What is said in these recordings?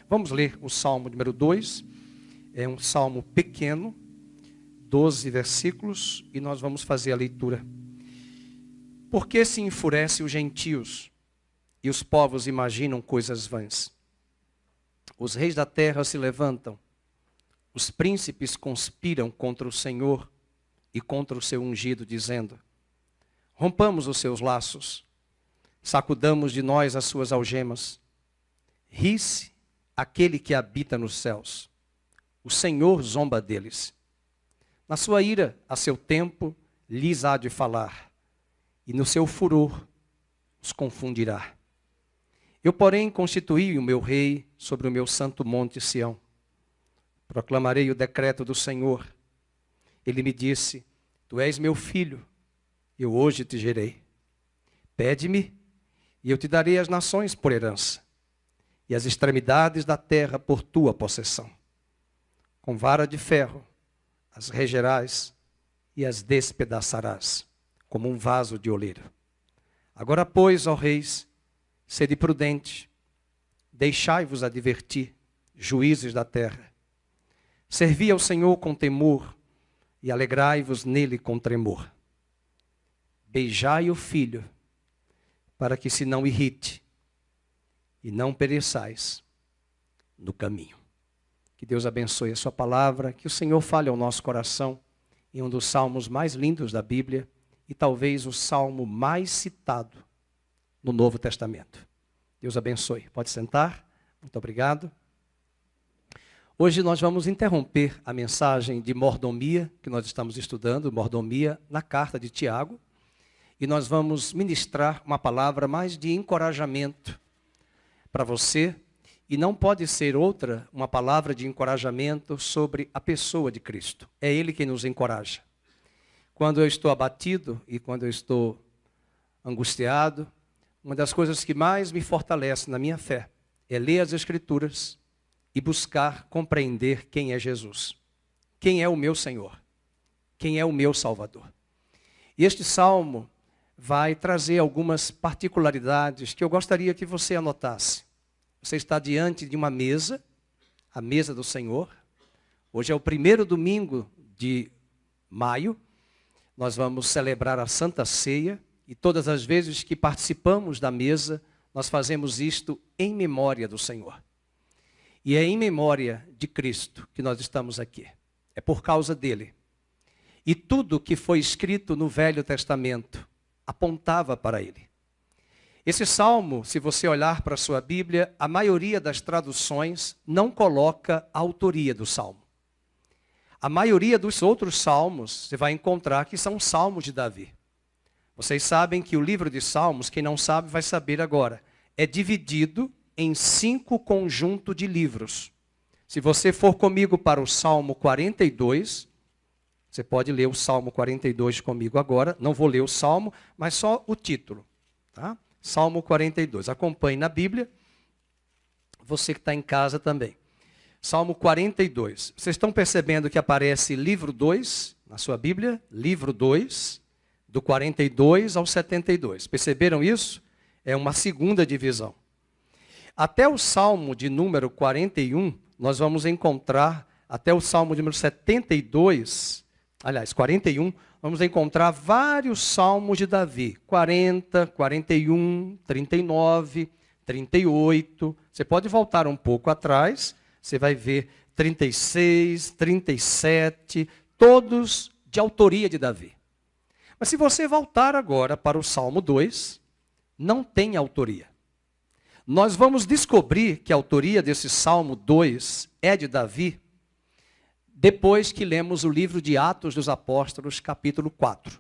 Vamos ler o Salmo número 2. É um salmo pequeno, 12 versículos, e nós vamos fazer a leitura. Por que se enfurecem os gentios e os povos imaginam coisas vãs? Os reis da terra se levantam, os príncipes conspiram contra o Senhor e contra o seu ungido, dizendo: rompamos os seus laços, sacudamos de nós as suas algemas. Ri-se aquele que habita nos céus, o Senhor zomba deles. Na sua ira, a seu tempo, lhes há de falar, e no seu furor os confundirá. Eu, porém, constituí o meu rei sobre o meu santo monte Sião. Proclamarei o decreto do Senhor. Ele me disse: tu és meu filho, eu hoje te gerei. Pede-me, e eu te darei as nações por herança, e as extremidades da terra por tua possessão. Com vara de ferro as regerás e as despedaçarás, como um vaso de oleiro. Agora, pois, ó reis, sede prudente, deixai-vos advertir, juízes da terra. Servi ao Senhor com temor e alegrai-vos nele com tremor. Beijai o filho, para que se não irrite, e não pereçais no caminho. Que Deus abençoe a sua palavra, que o Senhor fale ao nosso coração em um dos salmos mais lindos da Bíblia e talvez o salmo mais citado no Novo Testamento. Deus abençoe. Pode sentar. Muito obrigado. Hoje nós vamos interromper a mensagem de mordomia que nós estamos estudando, mordomia na carta de Tiago, e nós vamos ministrar uma palavra mais de encorajamento para você, e não pode ser outra, uma palavra de encorajamento sobre a pessoa de Cristo. É Ele quem nos encoraja. Quando eu estou abatido e quando eu estou angustiado, uma das coisas que mais me fortalece na minha fé é ler as Escrituras e buscar compreender quem é Jesus. Quem é o meu Senhor? Quem é o meu Salvador? E este salmo vai trazer algumas particularidades que eu gostaria que você anotasse. Você está diante de uma mesa, a mesa do Senhor. Hoje é o primeiro domingo de maio. Nós vamos celebrar a Santa Ceia e todas as vezes que participamos da mesa, nós fazemos isto em memória do Senhor. E é em memória de Cristo que nós estamos aqui. É por causa dele. E tudo que foi escrito no Velho Testamento apontava para ele. Esse salmo, se você olhar para a sua Bíblia, a maioria das traduções não coloca a autoria do salmo. A maioria dos outros salmos, você vai encontrar que são salmos de Davi. Vocês sabem que o livro de Salmos, quem não sabe vai saber agora, é dividido em 5 conjuntos de livros. Se você for comigo para o Salmo 42, você pode ler o Salmo 42 comigo agora. Não vou ler o Salmo, mas só o título. Tá? Salmo 42. Acompanhe na Bíblia. Você que está em casa também. Salmo 42. Vocês estão percebendo que aparece livro 2 na sua Bíblia? Livro 2, do 42 ao 72. Perceberam isso? É uma segunda divisão. Até o Salmo de número 41, nós vamos encontrar, até o Salmo de número 72, aliás, 41, vamos encontrar vários salmos de Davi. 40, 41, 39, 38. Você pode voltar um pouco atrás, você vai ver 36, 37, todos de autoria de Davi. Mas se você voltar agora para o Salmo 2, não tem autoria. Nós vamos descobrir que a autoria desse Salmo 2 é de Davi, depois que lemos o livro de Atos dos Apóstolos, capítulo 4.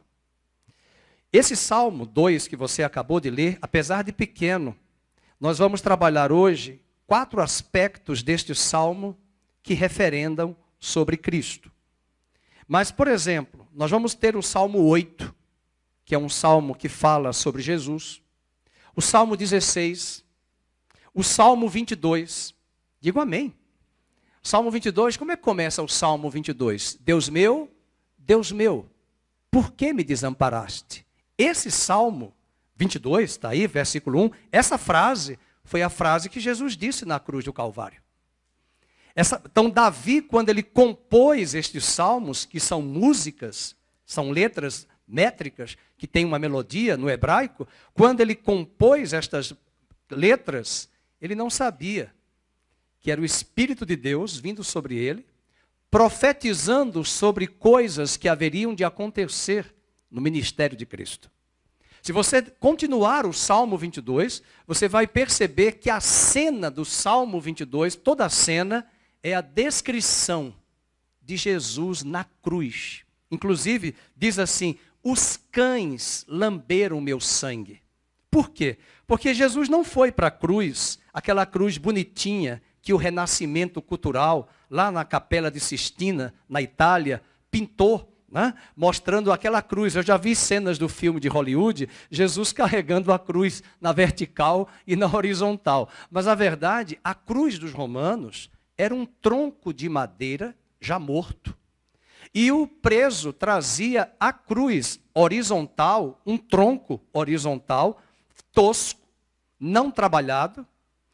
Esse Salmo 2 que você acabou de ler, apesar de pequeno, nós vamos trabalhar hoje 4 aspectos deste Salmo que referendam sobre Cristo. Mas, por exemplo, nós vamos ter o Salmo 8, que é um salmo que fala sobre Jesus, o Salmo 16, o Salmo 22, digo amém. Salmo 22, como é que começa o Salmo 22? Deus meu, por que me desamparaste? Esse Salmo 22, está aí, versículo 1, essa frase foi a frase que Jesus disse na cruz do Calvário. Então, Davi, quando ele compôs estes salmos, que são músicas, são letras métricas, que tem uma melodia no hebraico, quando ele compôs estas letras, ele não sabia que era o Espírito de Deus vindo sobre ele, profetizando sobre coisas que haveriam de acontecer no ministério de Cristo. Se você continuar o Salmo 22, você vai perceber que a cena do Salmo 22, toda a cena, é a descrição de Jesus na cruz. Inclusive, diz assim, os cães lamberam meu sangue. Por quê? Porque Jesus não foi para a cruz, aquela cruz bonitinha que o Renascimento cultural, lá na Capela de Sistina, na Itália, pintou, né? Mostrando aquela cruz. Eu já vi cenas do filme de Hollywood, Jesus carregando a cruz na vertical e na horizontal. Mas a verdade, a cruz dos romanos era um tronco de madeira já morto. E o preso trazia a cruz horizontal, um tronco horizontal, tosco, não trabalhado,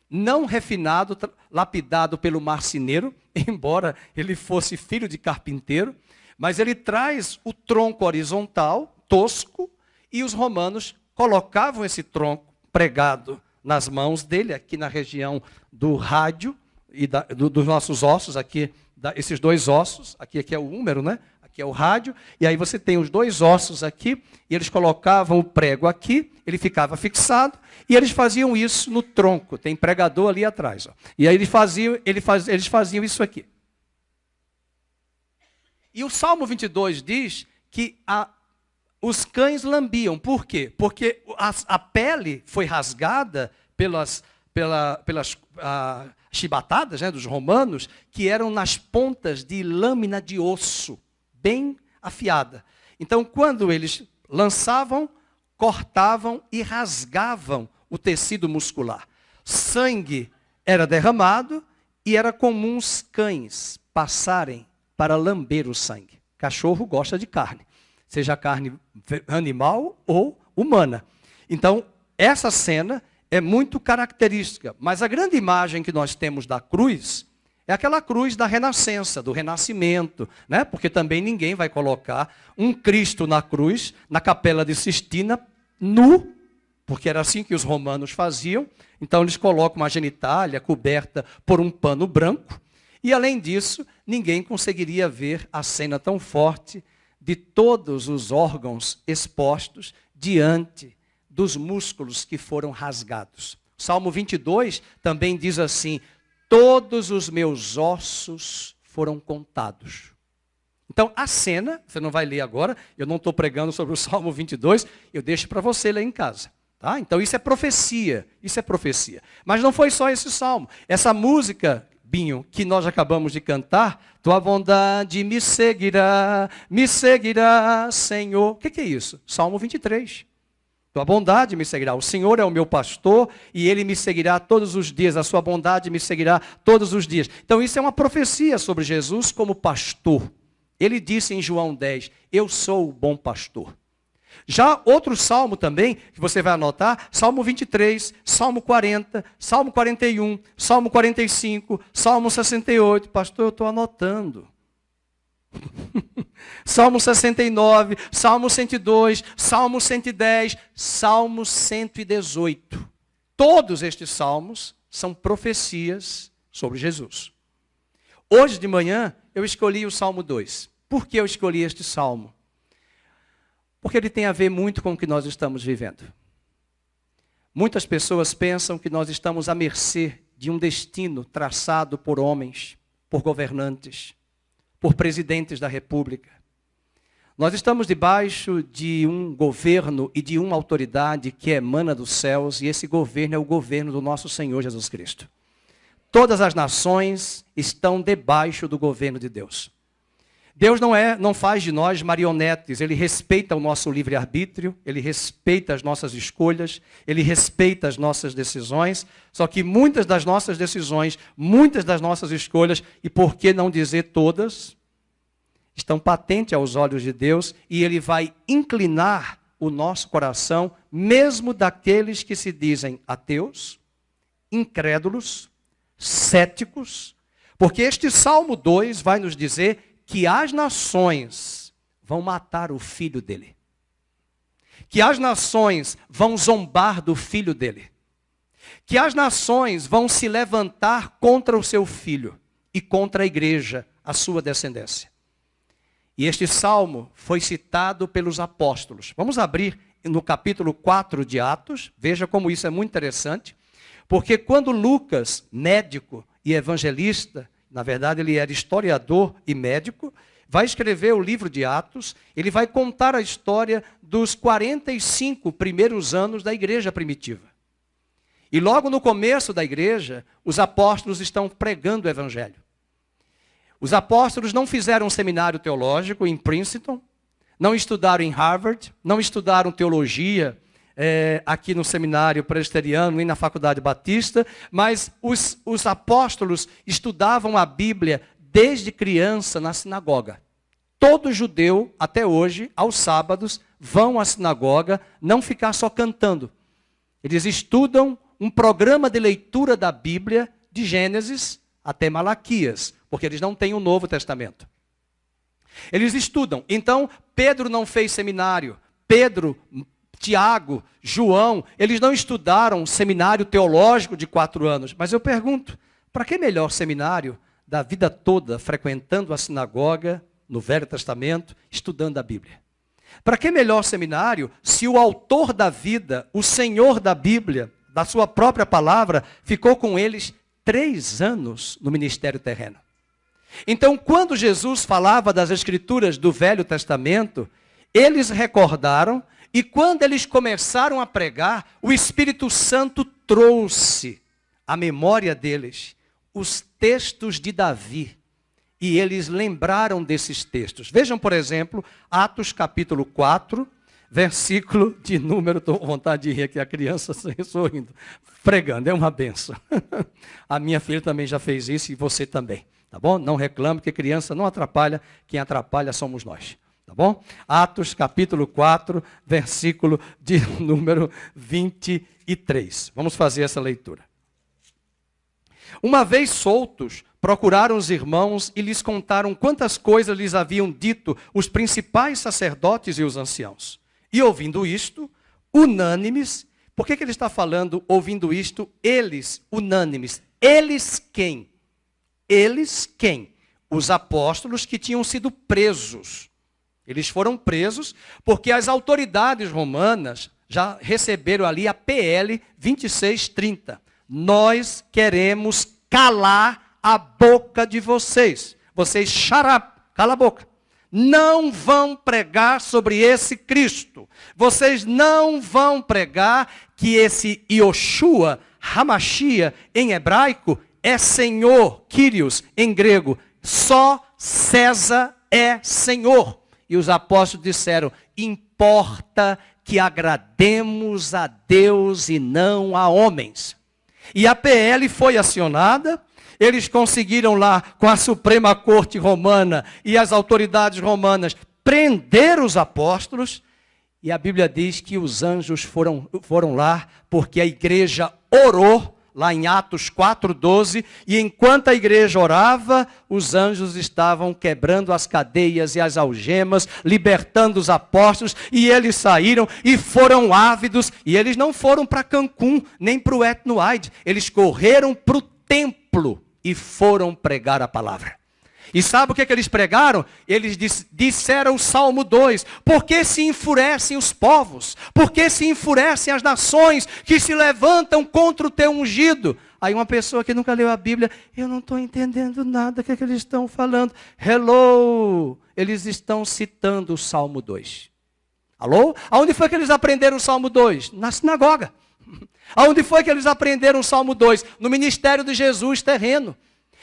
não refinado, lapidado pelo marceneiro, embora ele fosse filho de carpinteiro, mas ele traz o tronco horizontal, tosco, e os romanos colocavam esse tronco pregado nas mãos dele, aqui na região do rádio, e dos nossos ossos, aqui, esses dois ossos, aqui é o húmero, né? Aqui é o rádio, e aí você tem os dois ossos aqui, e eles colocavam o prego aqui, ele ficava fixado, e eles faziam isso no tronco, tem pregador ali atrás. Ó. E aí eles faziam isso aqui. E o Salmo 22 diz que os cães lambiam. Por quê? Porque a pele foi rasgada pelas chibatadas, né, dos romanos, que eram nas pontas de lâmina de osso, bem afiada. Então, quando eles lançavam, cortavam e rasgavam o tecido muscular. Sangue era derramado e era comum os cães passarem para lamber o sangue. Cachorro gosta de carne, seja carne animal ou humana. Então, essa cena é muito característica. Mas a grande imagem que nós temos da cruz é aquela cruz da renascença, do renascimento, né? Porque também ninguém vai colocar um Cristo na cruz, na Capela de Sistina, nu, porque era assim que os romanos faziam. Então, eles colocam uma genitália coberta por um pano branco. E, além disso, ninguém conseguiria ver a cena tão forte de todos os órgãos expostos diante dos músculos que foram rasgados. Salmo 22 também diz assim, todos os meus ossos foram contados. Então, a cena, você não vai ler agora, eu não estou pregando sobre o Salmo 22, eu deixo para você ler em casa. Tá? Então, isso é profecia, isso é profecia. Mas não foi só esse salmo. Essa música, Binho, que nós acabamos de cantar, tua bondade me seguirá, Senhor. O que é isso? Salmo 23. Tua bondade me seguirá. O Senhor é o meu pastor e Ele me seguirá todos os dias. A sua bondade me seguirá todos os dias. Então isso é uma profecia sobre Jesus como pastor. Ele disse em João 10, eu sou o bom pastor. Já outro salmo também, que você vai anotar, Salmo 23, Salmo 40, Salmo 41, Salmo 45, Salmo 68. Pastor, eu estou anotando. Salmo 69, Salmo 102, Salmo 110, Salmo 118. Todos estes salmos são profecias sobre Jesus. Hoje de manhã eu escolhi o Salmo 2. Por que eu escolhi este salmo? Porque ele tem a ver muito com o que nós estamos vivendo. Muitas pessoas pensam que nós estamos à mercê de um destino traçado por homens, por governantes, por presidentes da República. Nós estamos debaixo de um governo e de uma autoridade que emana dos céus, e esse governo é o governo do nosso Senhor Jesus Cristo. Todas as nações estão debaixo do governo de Deus. Deus não faz de nós marionetes, Ele respeita o nosso livre-arbítrio, Ele respeita as nossas escolhas, Ele respeita as nossas decisões, só que muitas das nossas decisões, muitas das nossas escolhas, e por que não dizer todas, estão patentes aos olhos de Deus, e Ele vai inclinar o nosso coração, mesmo daqueles que se dizem ateus, incrédulos, céticos, Porque este Salmo 2 vai nos dizer que as nações vão matar o filho dele. Que as nações vão zombar do filho dele. Que as nações vão se levantar contra o seu filho e contra a igreja, a sua descendência. E este salmo foi citado pelos apóstolos. Vamos abrir no capítulo 4 de Atos. Veja como isso é muito interessante. Porque quando Lucas, médico e evangelista, na verdade ele era historiador e médico, vai escrever o livro de Atos, ele vai contar a história dos 45 primeiros anos da igreja primitiva. E logo no começo da igreja, os apóstolos estão pregando o evangelho. Os apóstolos não fizeram um seminário teológico em Princeton, não estudaram em Harvard, não estudaram teologia aqui no seminário presbiteriano, nem na faculdade batista, mas os apóstolos estudavam a Bíblia desde criança na sinagoga. Todo judeu, até hoje, aos sábados, vão à sinagoga, não ficar só cantando. Eles estudam um programa de leitura da Bíblia, de Gênesis até Malaquias, porque eles não têm o Novo Testamento. Eles estudam. Então, Pedro não fez seminário. Pedro, Tiago, João, eles não estudaram seminário teológico de 4 anos. Mas eu pergunto, para que melhor seminário da vida toda frequentando a sinagoga, no Velho Testamento, estudando a Bíblia? Para que melhor seminário se o autor da vida, o Senhor da Bíblia, da sua própria palavra, ficou com eles 3 anos no ministério terreno? Então, quando Jesus falava das Escrituras do Velho Testamento, eles recordaram, e quando eles começaram a pregar, o Espírito Santo trouxe à memória deles os textos de Davi. E eles lembraram desses textos. Vejam, por exemplo, Atos capítulo 4, versículo de número, estou com vontade de rir aqui, a criança sorrindo, pregando, é uma benção. A minha filha também já fez isso e você também, tá bom? Não reclame, que criança não atrapalha, quem atrapalha somos nós, tá bom? Atos capítulo 4, versículo de número 23. Vamos fazer essa leitura. Uma vez soltos, procuraram os irmãos e lhes contaram quantas coisas lhes haviam dito os principais sacerdotes e os anciãos. E ouvindo isto, unânimes, por que ele está falando, ouvindo isto, eles, unânimes? Eles quem? Eles quem? Os apóstolos que tinham sido presos. Eles foram presos porque as autoridades romanas já receberam ali a PL 2630. Nós queremos calar a boca de vocês. Vocês, shut up, cala a boca. Não vão pregar sobre esse Cristo. Vocês não vão pregar que esse Yoshua, Hamashia, em hebraico, é Senhor, Kyrios, em grego. Só César é Senhor. E os apóstolos disseram, importa que agrademos a Deus e não a homens. E a PL foi acionada. Eles conseguiram lá, com a Suprema Corte Romana e as autoridades romanas, prender os apóstolos. E a Bíblia diz que os anjos foram lá, porque a igreja orou, lá em Atos 4:12. E enquanto a igreja orava, os anjos estavam quebrando as cadeias e as algemas, libertando os apóstolos. E eles saíram e foram ávidos. E eles não foram para Cancún, nem para o Etnoide. Eles correram para o templo e foram pregar a palavra. E sabe o que eles pregaram? Eles disseram o Salmo 2. Por que se enfurecem os povos? Por que se enfurecem as nações que se levantam contra o teu ungido? Aí uma pessoa que nunca leu a Bíblia, eu não estou entendendo nada, o que eles estão falando? Hello! Eles estão citando o Salmo 2. Alô? Aonde foi que eles aprenderam o Salmo 2? Na sinagoga. Aonde foi que eles aprenderam o Salmo 2? No ministério de Jesus terreno.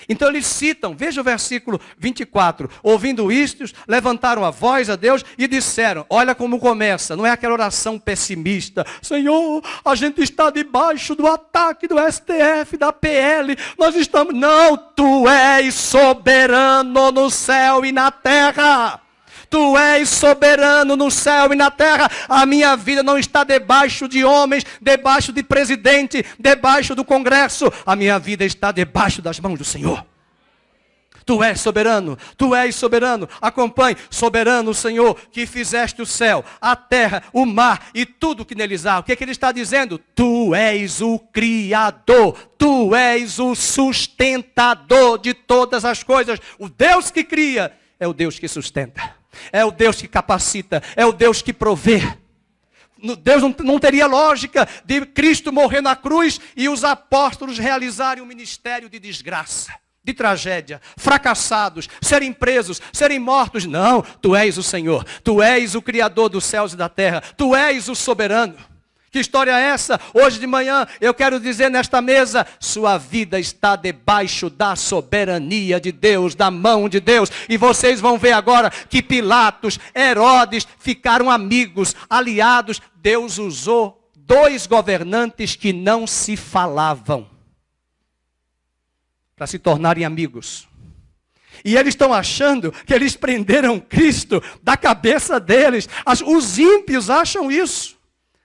Então eles citam, veja o versículo 24. Ouvindo isto, levantaram a voz a Deus e disseram, olha como começa, não é aquela oração pessimista. Senhor, a gente está debaixo do ataque do STF, da PL. Nós estamos, não, tu és soberano no céu e na terra. Tu és soberano no céu e na terra. A minha vida não está debaixo de homens, debaixo de presidente, debaixo do Congresso. A minha vida está debaixo das mãos do Senhor. Tu és soberano, Tu és soberano. Acompanhe, soberano Senhor, que fizeste o céu, a terra, o mar e tudo que neles há. O que é que ele está dizendo? Tu és o Criador, Tu és o sustentador de todas as coisas. O Deus que cria é o Deus que sustenta, é o Deus que capacita, é o Deus que provê. Deus não teria lógica de Cristo morrer na cruz e os apóstolos realizarem um ministério de desgraça, de tragédia, fracassados, serem presos, serem mortos. Não, Tu és o Senhor, Tu és o Criador dos céus e da terra, Tu és o soberano. Que história é essa? Hoje de manhã eu quero dizer nesta mesa, sua vida está debaixo da soberania de Deus, da mão de Deus. E vocês vão ver agora que Pilatos, Herodes ficaram amigos, aliados. Deus usou 2 governantes que não se falavam para se tornarem amigos. E eles estão achando que eles prenderam Cristo da cabeça deles. Os ímpios acham isso.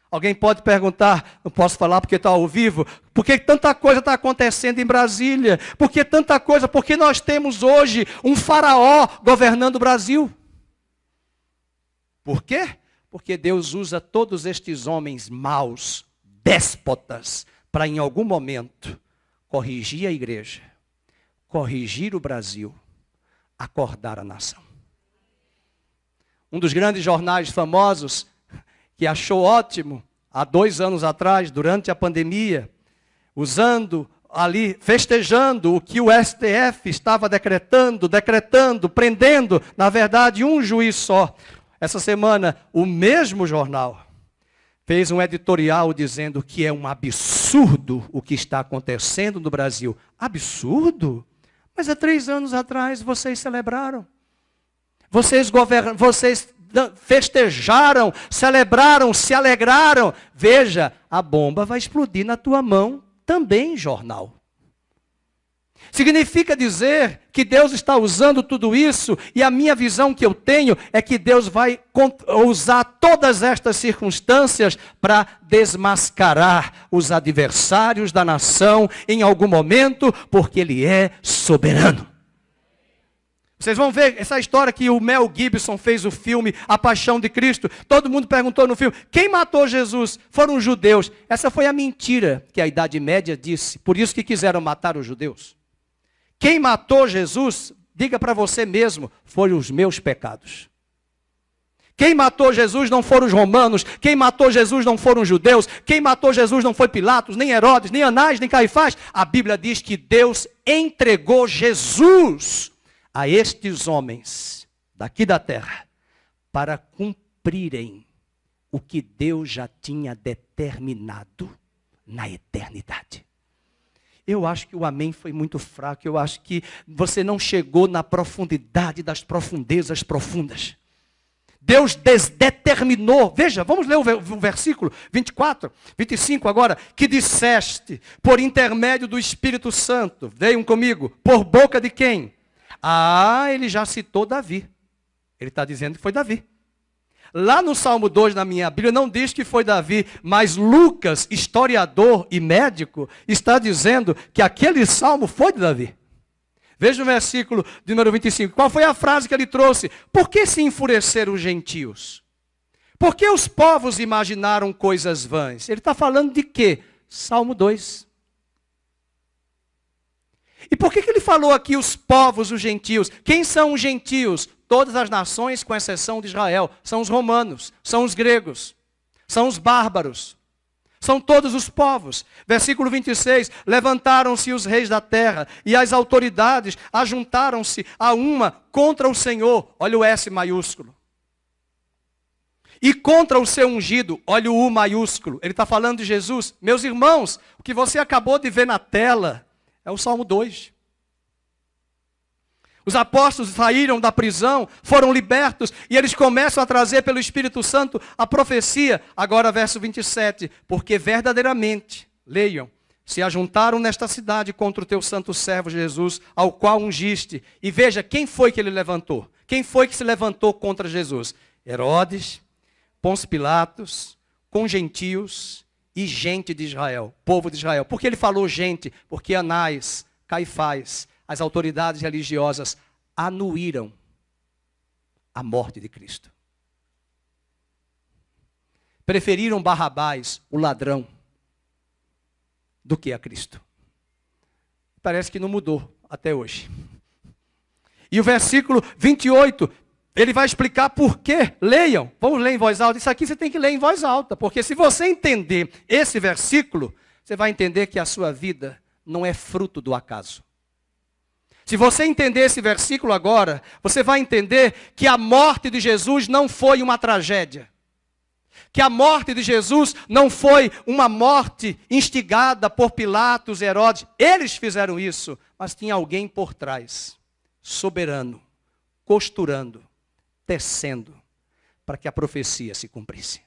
Alguém pode perguntar, não posso falar porque está ao vivo, por que tanta coisa está acontecendo em Brasília? Por que tanta coisa? Porque nós temos hoje um faraó governando o Brasil. Por quê? Porque Deus usa todos estes homens maus, déspotas, para em algum momento corrigir a igreja, corrigir o Brasil, acordar a nação. Um dos grandes jornais famosos que achou ótimo, há 2 anos atrás, durante a pandemia, usando ali, festejando o que o STF estava decretando, prendendo, na verdade, um juiz só. Essa semana, o mesmo jornal fez um editorial dizendo que é um absurdo o que está acontecendo no Brasil. Absurdo? Mas há 3 anos atrás vocês celebraram. Vocês festejaram, celebraram, se alegraram. Veja, a bomba vai explodir na tua mão também, jornal. Significa dizer que Deus está usando tudo isso, e a minha visão que eu tenho é que Deus vai usar todas estas circunstâncias para desmascarar os adversários da nação em algum momento, porque Ele é soberano. Vocês vão ver essa história que o Mel Gibson fez o filme A Paixão de Cristo. Todo mundo perguntou no filme, quem matou Jesus? Foram os judeus. Essa foi a mentira que a Idade Média disse. Por isso que quiseram matar os judeus. Quem matou Jesus, diga para você mesmo, foram os meus pecados. Quem matou Jesus não foram os romanos. Quem matou Jesus não foram os judeus. Quem matou Jesus não foi Pilatos, nem Herodes, nem Anás, nem Caifás. A Bíblia diz que Deus entregou Jesus a estes homens daqui da terra para cumprirem o que Deus já tinha determinado na eternidade. Eu acho que o amém foi muito fraco. Eu acho que você não chegou na profundidade das profundezas profundas. Deus determinou, veja, vamos ler o versículo 24, 25 agora, que disseste, por intermédio do Espírito Santo, venham comigo, por boca de quem? Ele já citou Davi. Ele está dizendo que foi Davi. Lá no Salmo 2, na minha Bíblia, não diz que foi Davi, mas Lucas, historiador e médico, está dizendo que aquele salmo foi de Davi. Veja o versículo de número 25. Qual foi a frase que ele trouxe? Por que se enfureceram os gentios? Por que os povos imaginaram coisas vãs? Ele está falando de quê? Salmo 2. E por que ele falou aqui os povos, os gentios? Quem são os gentios? Todas as nações, com exceção de Israel. São os romanos, são os gregos, são os bárbaros. São todos os povos. Versículo 26. Levantaram-se os reis da terra e as autoridades ajuntaram-se a uma contra o Senhor. Olha o S maiúsculo. E contra o seu ungido, olha o U maiúsculo. Ele está falando de Jesus. Meus irmãos, o que você acabou de ver na tela é o Salmo 2. Os apóstolos saíram da prisão, foram libertos, e eles começam a trazer pelo Espírito Santo a profecia. Agora verso 27. Porque verdadeiramente, leiam, se ajuntaram nesta cidade contra o teu santo servo Jesus, ao qual ungiste. E veja, quem foi que ele levantou? Quem foi que se levantou contra Jesus? Herodes, Pôncio Pilatos, com gentios e gente de Israel, povo de Israel. Por que ele falou gente? Porque Anás, Caifás, as autoridades religiosas anuíram a morte de Cristo. Preferiram Barrabás, o ladrão, do que a Cristo. Parece que não mudou até hoje. E o versículo 28, ele vai explicar por quê. Leiam, vamos ler em voz alta. Isso aqui você tem que ler em voz alta, porque se você entender esse versículo, você vai entender que a sua vida não é fruto do acaso. Se você entender esse versículo agora, você vai entender que a morte de Jesus não foi uma tragédia. Que a morte de Jesus não foi uma morte instigada por Pilatos e Herodes. Eles fizeram isso, mas tinha alguém por trás, soberano, costurando, tecendo, para que a profecia se cumprisse.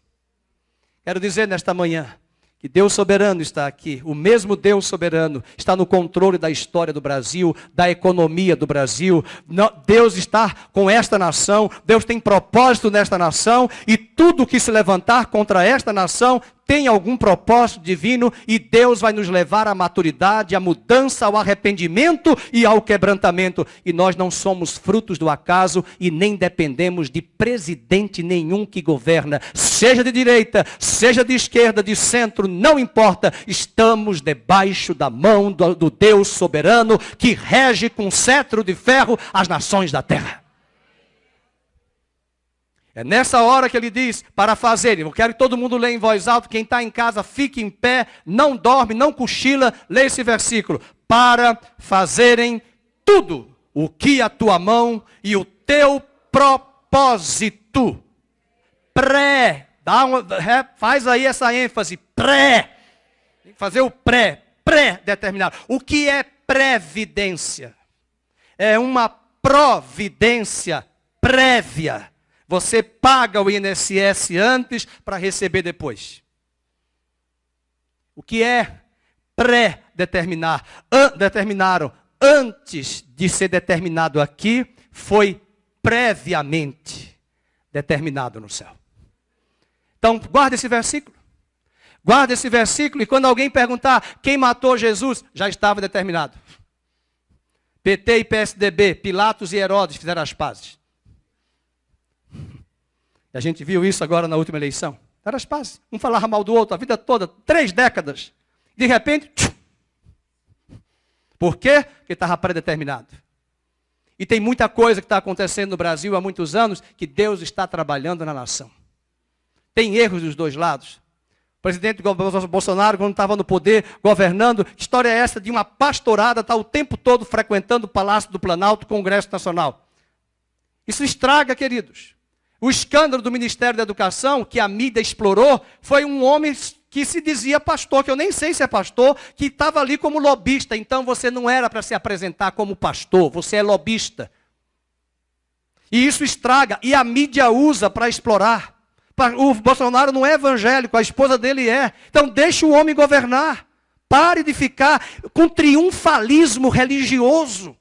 Quero dizer nesta manhã, que Deus soberano está aqui, o mesmo Deus soberano está no controle da história do Brasil, da economia do Brasil. Deus está com esta nação, Deus tem propósito nesta nação, e tudo que se levantar contra esta nação tem algum propósito divino, e Deus vai nos levar à maturidade, à mudança, ao arrependimento e ao quebrantamento. E nós não somos frutos do acaso e nem dependemos de presidente nenhum que governa, seja de direita, seja de esquerda, de centro, não importa. Estamos debaixo da mão do Deus soberano que rege com cetro de ferro as nações da terra. É nessa hora que ele diz, para fazerem, eu quero que todo mundo leia em voz alta, quem está em casa fique em pé, não dorme, não cochila, leia esse versículo. Para fazerem tudo o que a tua mão e o teu propósito. Faz aí essa ênfase, tem que fazer o pré-determinado. O que é previdência? É uma providência prévia. Você paga o INSS antes para receber depois. O que é pré-determinar? Determinaram antes de ser determinado aqui, foi previamente determinado no céu. Então, guarda esse versículo. Guarda esse versículo e quando alguém perguntar quem matou Jesus, já estava determinado. PT e PSDB, Pilatos e Herodes fizeram as pazes. E a gente viu isso agora na última eleição. Eram as pazes. Um falava mal do outro a vida toda, 3 décadas. De repente, por quê? Porque estava predeterminado. E tem muita coisa que está acontecendo no Brasil há muitos anos que Deus está trabalhando na nação. Tem erros dos dois lados. O presidente Bolsonaro, quando estava no poder, governando, que história é essa de uma pastorada estar o tempo todo frequentando o Palácio do Planalto, Congresso Nacional? Isso estraga, queridos. O escândalo do Ministério da Educação, que a mídia explorou, foi um homem que se dizia pastor, que eu nem sei se é pastor, que estava ali como lobista. Então você não era para se apresentar como pastor, você é lobista. E isso estraga, e a mídia usa para explorar. O Bolsonaro não é evangélico, a esposa dele é. Então deixa o homem governar. Pare de ficar com triunfalismo religioso.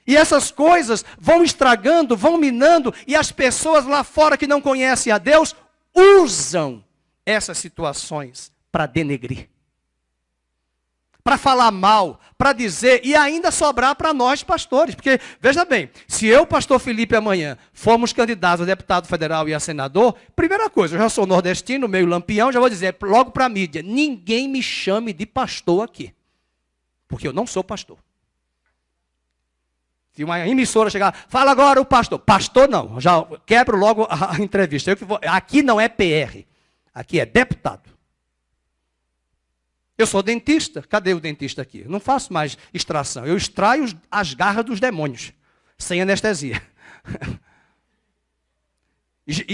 E essas coisas vão estragando, vão minando, e as pessoas lá fora que não conhecem a Deus, usam essas situações para denegrir. Para falar mal, para dizer, e ainda sobrar para nós pastores. Porque, veja bem, se eu, pastor Felipe, amanhã formos candidatos a deputado federal e a senador, primeira coisa, eu já sou nordestino, meio lampião, já vou dizer logo para a mídia, ninguém me chame de pastor aqui. Porque eu não sou pastor. Se uma emissora chegar, fala agora o pastor. Pastor não, já quebro logo a entrevista. Aqui não é PR, aqui é deputado. Eu sou dentista, cadê o dentista aqui? Eu não faço mais extração, eu extraio as garras dos demônios, sem anestesia.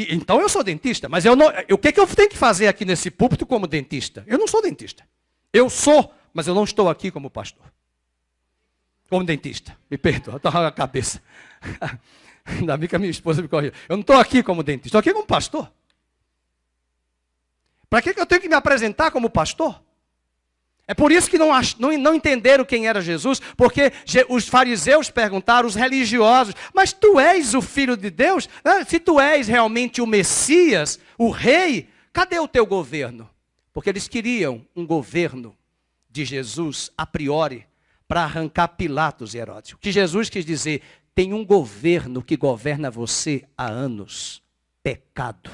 Então eu sou dentista, mas o que eu tenho que fazer aqui nesse púlpito como dentista? Eu não sou dentista. Eu sou, mas eu não estou aqui como pastor. Como dentista, me perdoa, estou a cabeça. Ainda bem que a minha esposa me corrigiu. Eu não estou aqui como dentista, estou aqui como pastor. Para que eu tenho que me apresentar como pastor? É por isso que não entenderam quem era Jesus, porque os fariseus perguntaram, os religiosos, mas tu és o Filho de Deus? Se tu és realmente o Messias, o Rei, cadê o teu governo? Porque eles queriam um governo de Jesus a priori, para arrancar Pilatos e Herodes. O que Jesus quis dizer, tem um governo que governa você há anos. Pecado.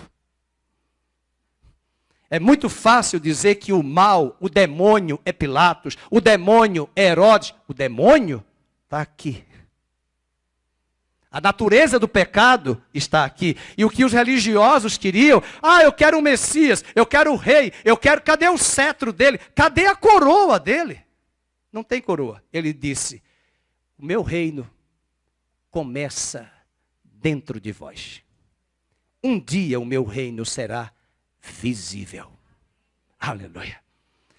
É muito fácil dizer que o mal, o demônio é Pilatos, o demônio é Herodes. O demônio está aqui. A natureza do pecado está aqui. E o que os religiosos queriam, eu quero um Messias, eu quero o rei, cadê o cetro dele? Cadê a coroa dele? Não tem coroa. Ele disse, o meu reino começa dentro de vós. Um dia o meu reino será visível. Aleluia.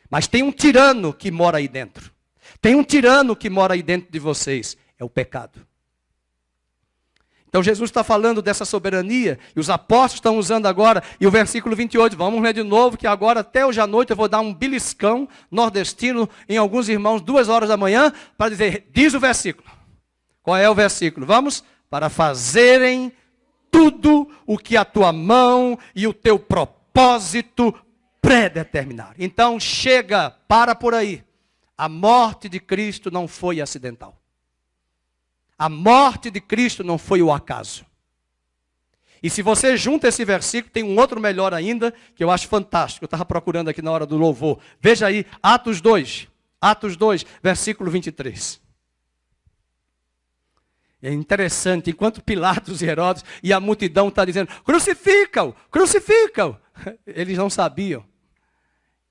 Mas tem um tirano que mora aí dentro. Tem um tirano que mora aí dentro de vocês. É o pecado. Então Jesus está falando dessa soberania, e os apóstolos estão usando agora, e o versículo 28, vamos ler de novo, que agora até hoje à noite eu vou dar um beliscão nordestino em alguns irmãos, 2 horas da manhã, para dizer, diz o versículo. Qual é o versículo? Vamos, para fazerem tudo o que a tua mão e o teu propósito predeterminaram. Então chega, para por aí. A morte de Cristo não foi acidental. A morte de Cristo não foi o acaso. E se você junta esse versículo, tem um outro melhor ainda, que eu acho fantástico. Eu estava procurando aqui na hora do louvor. Veja aí, Atos 2, versículo 23. É interessante, enquanto Pilatos e Herodes e a multidão está dizendo, crucifica-o, crucifica-o. Eles não sabiam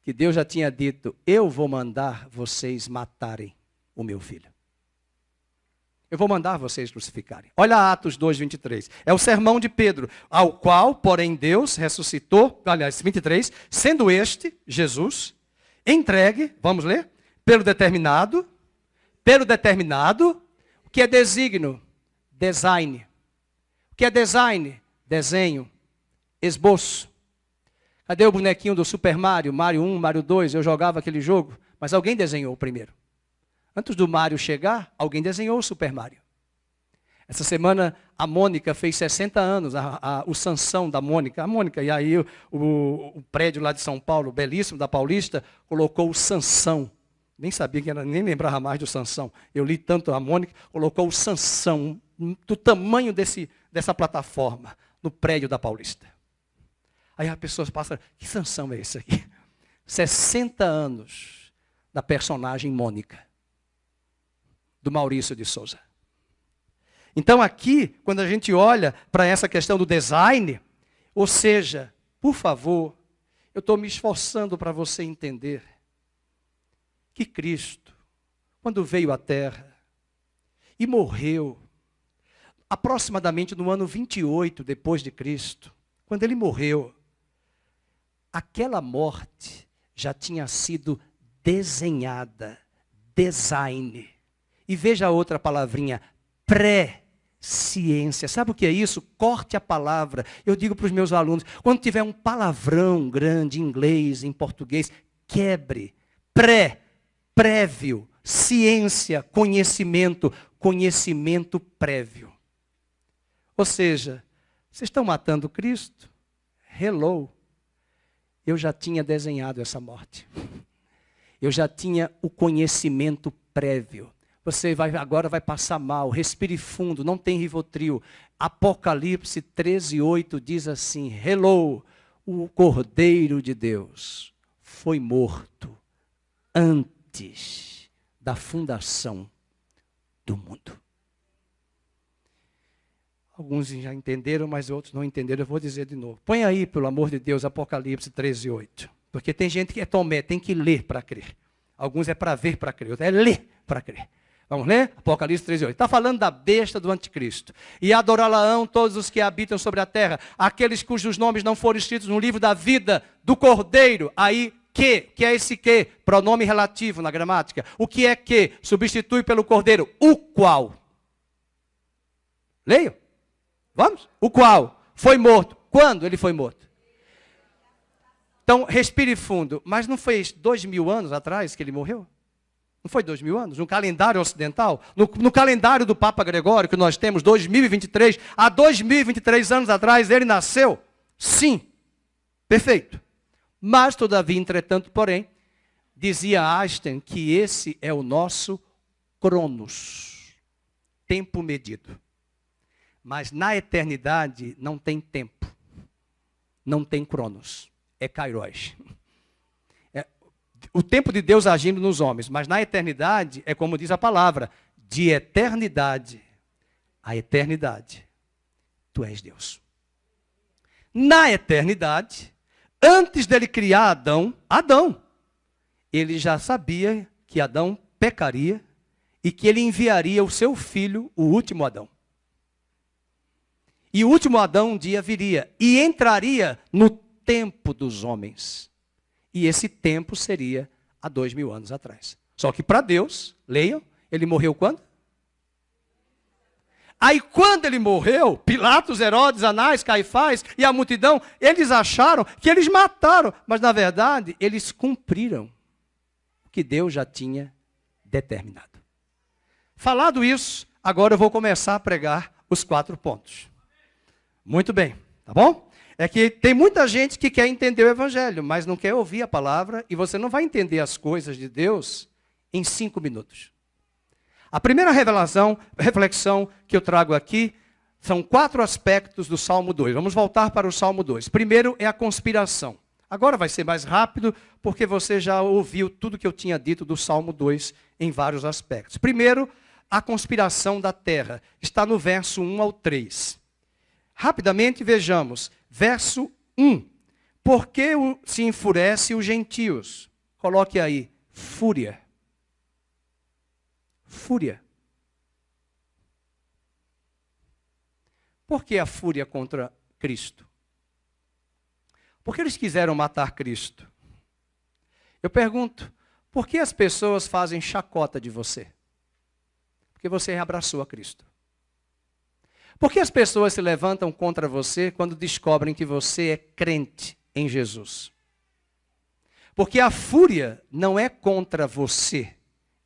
que Deus já tinha dito, eu vou mandar vocês matarem o meu filho. Eu vou mandar vocês crucificarem. Olha Atos 2, 23. É o sermão de Pedro, ao qual, porém, Deus ressuscitou, aliás, 23, sendo este, Jesus, entregue, vamos ler, pelo determinado, o que é designo? Design. O que é design? Desenho, esboço. Cadê o bonequinho do Super Mario? Mario 1, Mario 2, eu jogava aquele jogo, mas alguém desenhou o primeiro. Antes do Mario chegar, alguém desenhou o Super Mario. Essa semana a Mônica fez 60 anos, o Sansão da Mônica. A Mônica, e aí o prédio lá de São Paulo, belíssimo, da Paulista, colocou o Sansão. Nem sabia que era, nem lembrava mais do Sansão. Eu li tanto a Mônica, colocou o Sansão, do tamanho dessa plataforma, no prédio da Paulista. Aí as pessoas passam, que Sansão é esse aqui? 60 anos da personagem Mônica, do Maurício de Souza. Então aqui, quando a gente olha para essa questão do design, ou seja, por favor, eu estou me esforçando para você entender que Cristo, quando veio à Terra e morreu, aproximadamente no ano 28 depois de Cristo, quando ele morreu, aquela morte já tinha sido desenhada, design. E veja a outra palavrinha, pré-ciência. Sabe o que é isso? Corte a palavra. Eu digo para os meus alunos, quando tiver um palavrão grande em inglês, em português, quebre. Prévio, ciência, conhecimento prévio. Ou seja, vocês estão matando Cristo? Hello. Eu já tinha desenhado essa morte. Eu já tinha o conhecimento prévio. Você agora vai passar mal, respire fundo, não tem Rivotril. Apocalipse 13:8 diz assim, hello, o Cordeiro de Deus foi morto antes da fundação do mundo. Alguns já entenderam, mas outros não entenderam, eu vou dizer de novo. Põe aí, pelo amor de Deus, Apocalipse 13:8. Porque tem gente que é Tomé, tem que ler para crer. Alguns é para ver para crer, outros é ler para crer. Vamos ler? Apocalipse 13:8. Está falando da besta do anticristo. E adorá-la-ão todos os que habitam sobre a terra, aqueles cujos nomes não foram escritos no livro da vida do Cordeiro. Aí, que é esse que? Pronome relativo na gramática. O que é que? Substitui pelo Cordeiro. O qual? Leio? Vamos? O qual foi morto. Quando ele foi morto? Então, respire fundo. Mas não foi 2000 anos atrás que ele morreu? Não foi 2000 anos? No calendário ocidental? No calendário do Papa Gregório, que nós temos, 2023, há 2023 anos atrás, ele nasceu? Sim. Perfeito. Mas, todavia, entretanto, porém, dizia Einstein que esse é o nosso cronos, tempo medido. Mas na eternidade não tem tempo, não tem cronos, é kairos. O tempo de Deus agindo nos homens, mas na eternidade é como diz a palavra, de eternidade a eternidade, tu és Deus. Na eternidade, antes dele criar Adão, ele já sabia que Adão pecaria e que ele enviaria o seu filho, o último Adão. E o último Adão um dia viria e entraria no tempo dos homens. E esse tempo seria há 2000 anos atrás. Só que para Deus, leiam, ele morreu quando? Aí quando ele morreu, Pilatos, Herodes, Anás, Caifás e a multidão, eles acharam que eles mataram. Mas na verdade, eles cumpriram o que Deus já tinha determinado. Falado isso, agora eu vou começar a pregar os 4 pontos. Muito bem, tá bom? É que tem muita gente que quer entender o Evangelho, mas não quer ouvir a palavra, e você não vai entender as coisas de Deus em 5 minutos. A primeira reflexão que eu trago aqui, são 4 aspectos do Salmo 2. Vamos voltar para o Salmo 2. Primeiro é a conspiração. Agora vai ser mais rápido, porque você já ouviu tudo que eu tinha dito do Salmo 2 em vários aspectos. Primeiro, a conspiração da terra. Está no verso 1 ao 3. Rapidamente vejamos. Verso 1. Por que se enfurece os gentios? Coloque aí, fúria. Fúria. Por que a fúria contra Cristo? Porque eles quiseram matar Cristo. Eu pergunto, por que as pessoas fazem chacota de você? Porque você abraçou a Cristo. Por que as pessoas se levantam contra você quando descobrem que você é crente em Jesus? Porque a fúria não é contra você,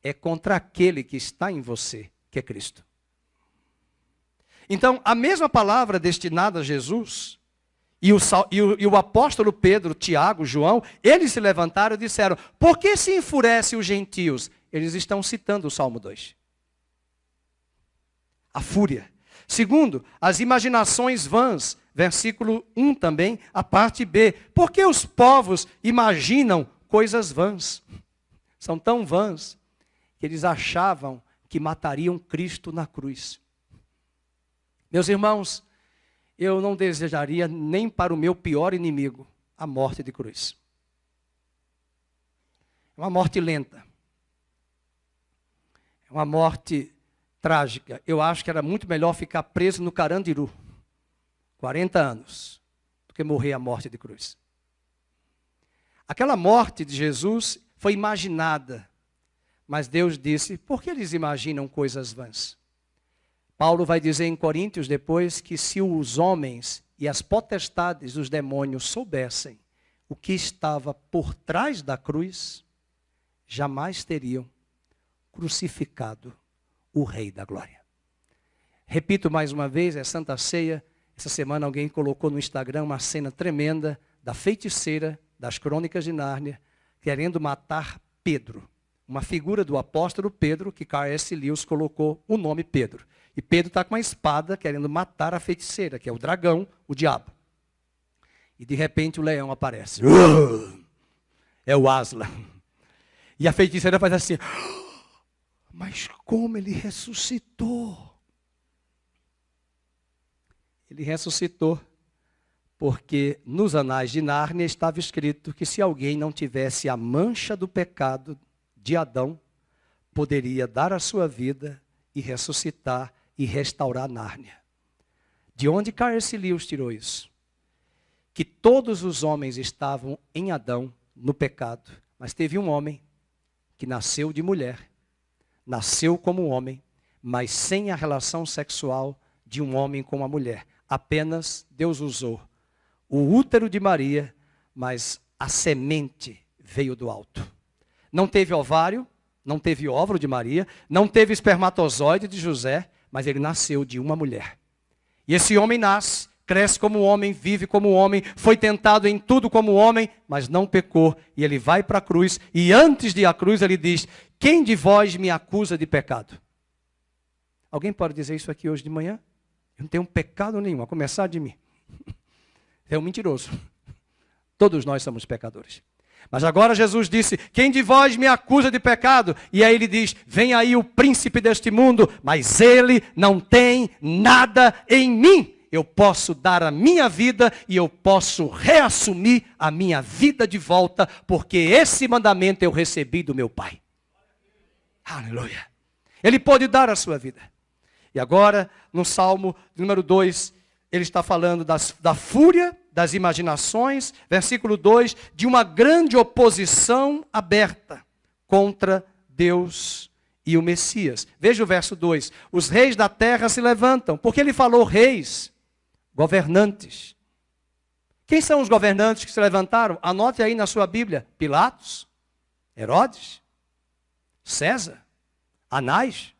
é contra aquele que está em você, que é Cristo. Então, a mesma palavra destinada a Jesus, e o apóstolo Pedro, Tiago, João, eles se levantaram e disseram, por que se enfurece os gentios? Eles estão citando o Salmo 2. A fúria. Segundo, as imaginações vãs, versículo 1 também, a parte B. Por que os povos imaginam coisas vãs? São tão vãs que eles achavam que matariam Cristo na cruz. Meus irmãos, eu não desejaria nem para o meu pior inimigo a morte de cruz. É uma morte lenta. É uma morte trágica. Eu acho que era muito melhor ficar preso no Carandiru, 40 anos, do que morrer a morte de cruz. Aquela morte de Jesus foi imaginada, mas Deus disse, por que eles imaginam coisas vãs? Paulo vai dizer em Coríntios depois que se os homens e as potestades dos demônios soubessem o que estava por trás da cruz, jamais teriam crucificado o Rei da Glória. Repito mais uma vez, é Santa Ceia. Essa semana alguém colocou no Instagram uma cena tremenda da feiticeira das Crônicas de Nárnia, querendo matar Pedro. Uma figura do apóstolo Pedro, que C.S. Lewis colocou o nome Pedro. E Pedro está com uma espada querendo matar a feiticeira, que é o dragão, o diabo. E de repente o leão aparece. É o Aslan. E a feiticeira faz assim... Mas como ele ressuscitou? Ele ressuscitou porque nos anais de Nárnia estava escrito que se alguém não tivesse a mancha do pecado de Adão, poderia dar a sua vida e ressuscitar e restaurar Nárnia. De onde C.S. Lewis tirou isso? Que todos os homens estavam em Adão, no pecado, mas teve um homem que nasceu de mulher, nasceu como homem, mas sem a relação sexual de um homem com uma mulher. Apenas Deus usou o útero de Maria, mas a semente veio do alto. Não teve ovário, não teve óvulo de Maria, não teve espermatozoide de José, mas ele nasceu de uma mulher. E esse homem nasce, cresce como homem, vive como homem, foi tentado em tudo como homem, mas não pecou. E ele vai para a cruz, e antes de ir à cruz ele diz, quem de vós me acusa de pecado? Alguém pode dizer isso aqui hoje de manhã? Eu não tenho pecado nenhum, a começar de mim. É um mentiroso. Todos nós somos pecadores. Mas agora Jesus disse, quem de vós me acusa de pecado? E aí ele diz, vem aí o príncipe deste mundo, mas ele não tem nada em mim. Eu posso dar a minha vida e eu posso reassumir a minha vida de volta, porque esse mandamento eu recebi do meu Pai. Aleluia. Ele pode dar a sua vida. E agora, no Salmo número 2, ele está falando da fúria, das imaginações, versículo 2, de uma grande oposição aberta contra Deus e o Messias. Veja o verso 2. Os reis da terra se levantam, porque ele falou reis, governantes. Quem são os governantes que se levantaram? Anote aí na sua Bíblia. Pilatos, Herodes, César, Anás,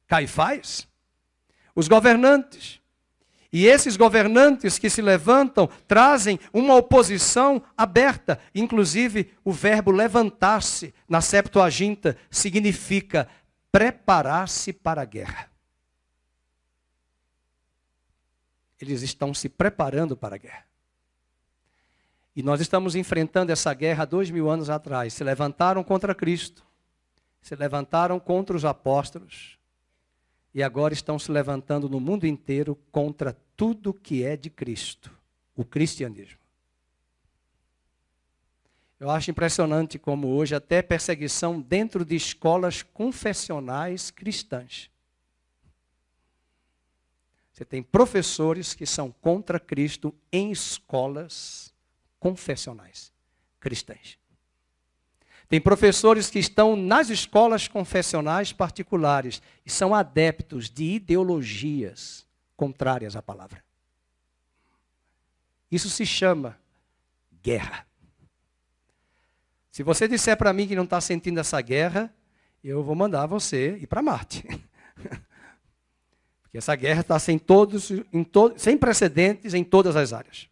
Caifás. Os governantes. E esses governantes que se levantam trazem uma oposição aberta. Inclusive, o verbo levantar-se na Septuaginta significa preparar-se para a guerra. Eles estão se preparando para a guerra. E nós estamos enfrentando essa guerra há 2000 anos atrás. Se levantaram contra Cristo. Se levantaram contra os apóstolos. E agora estão se levantando no mundo inteiro contra tudo que é de Cristo, o cristianismo. Eu acho impressionante como hoje até perseguição dentro de escolas confessionais cristãs. Você tem professores que são contra Cristo em escolas confessionais cristãs. Tem professores que estão nas escolas confessionais particulares e são adeptos de ideologias contrárias à palavra. Isso se chama guerra. Se você disser para mim que não está sentindo essa guerra, eu vou mandar você ir para Marte. Porque essa guerra está sem precedentes em todas as áreas.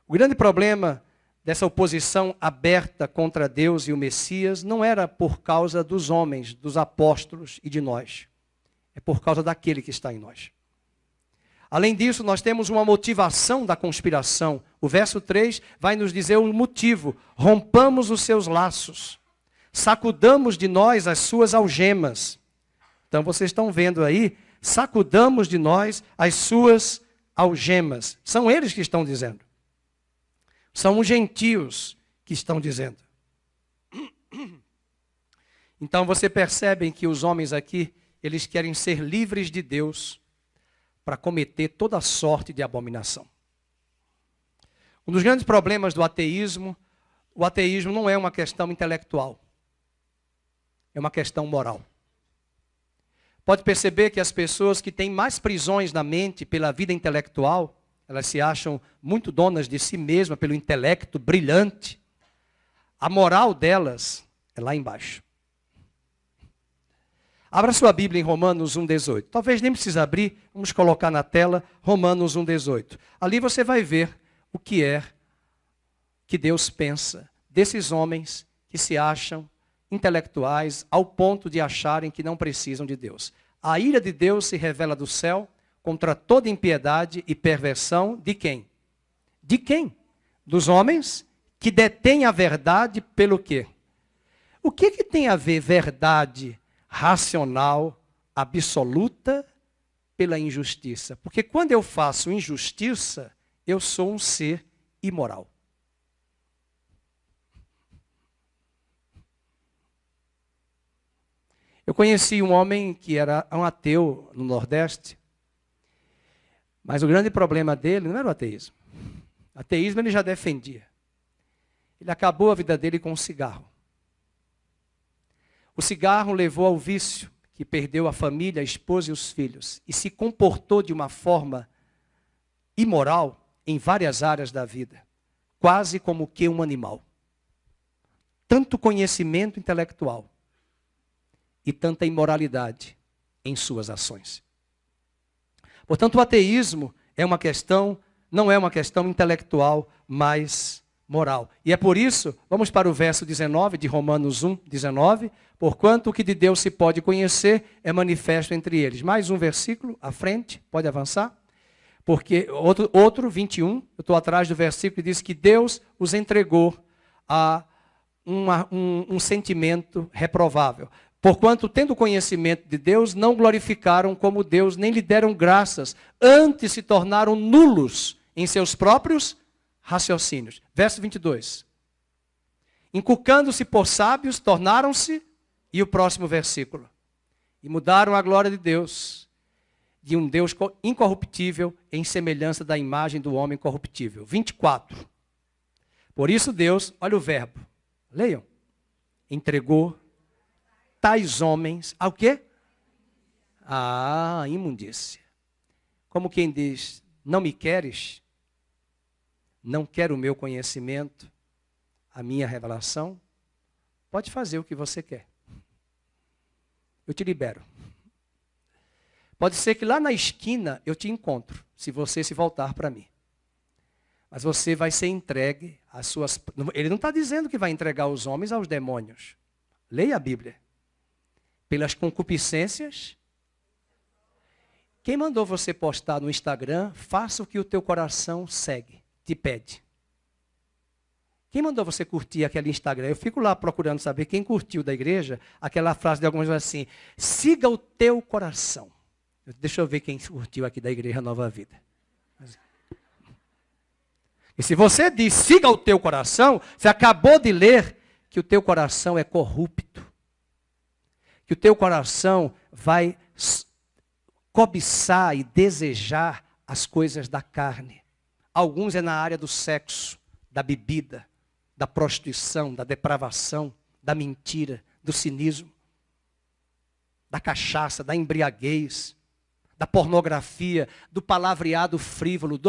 O grande problema dessa oposição aberta contra Deus e o Messias não era por causa dos homens, dos apóstolos e de nós. É por causa daquele que está em nós. Além disso, nós temos uma motivação da conspiração. O verso 3 vai nos dizer o motivo. Rompamos os seus laços. Sacudamos de nós as suas algemas. Então vocês estão vendo aí, sacudamos de nós as suas algemas. São eles que estão dizendo. São os gentios que estão dizendo. Então você percebe que os homens aqui, eles querem ser livres de Deus para cometer toda sorte de abominação. Um dos grandes problemas do ateísmo, o ateísmo não é uma questão intelectual. É uma questão moral. Pode perceber que as pessoas que têm mais prisões na mente pela vida intelectual, elas se acham muito donas de si mesmas pelo intelecto brilhante. A moral delas é lá embaixo. Abra sua Bíblia em Romanos 1,18. Talvez nem precise abrir, vamos colocar na tela Romanos 1,18. Ali você vai ver o que é que Deus pensa desses homens que se acham intelectuais ao ponto de acharem que não precisam de Deus. A ira de Deus se revela do céu contra toda impiedade e perversão de quem? De quem? Dos homens que detêm a verdade pelo quê? O que tem a ver verdade racional, absoluta, pela injustiça? Porque quando eu faço injustiça, eu sou um ser imoral. Eu conheci um homem que era um ateu no Nordeste, mas o grande problema dele não era o ateísmo. O ateísmo ele já defendia. Ele acabou a vida dele com um cigarro. O cigarro levou ao vício, que perdeu a família, a esposa e os filhos, e se comportou de uma forma imoral em várias áreas da vida, quase como que um animal. Tanto conhecimento intelectual e tanta imoralidade em suas ações. Portanto, o ateísmo é uma questão, não é uma questão intelectual, mas moral. E é por isso, vamos para o verso 19 de Romanos 1, 19. Porquanto o que de Deus se pode conhecer é manifesto entre eles. Mais um versículo à frente, pode avançar. Porque, outro 21, eu estou atrás do versículo que diz que Deus os entregou a um sentimento reprovável. Porquanto, tendo conhecimento de Deus, não glorificaram como Deus, nem lhe deram graças, antes se tornaram nulos em seus próprios raciocínios. Verso 22. Inculcando-se por sábios, tornaram-se, e o próximo versículo, e mudaram a glória de Deus, de um Deus incorruptível, em semelhança da imagem do homem corruptível. 24. Por isso Deus, olha o verbo, leiam, entregou tais homens ao quê? À imundícia. Como quem diz, não me queres? Não quero o meu conhecimento, a minha revelação? Pode fazer o que você quer. Eu te libero. Pode ser que lá na esquina eu te encontro, se você se voltar para mim. Mas você vai ser entregue às suas... Ele não está dizendo que vai entregar os homens aos demônios. Leia a Bíblia. Pelas concupiscências. Quem mandou você postar no Instagram, faça o que o teu coração segue, te pede. Quem mandou você curtir aquele Instagram? Eu fico lá procurando saber quem curtiu da igreja, aquela frase de algumas vezes assim, siga o teu coração. Deixa eu ver quem curtiu aqui da igreja Nova Vida. E se você diz, siga o teu coração, você acabou de ler que o teu coração é corrupto. Que o teu coração vai cobiçar e desejar as coisas da carne. Alguns é na área do sexo, da bebida, da prostituição, da depravação, da mentira, do cinismo, da cachaça, da embriaguez, da pornografia, do palavreado frívolo,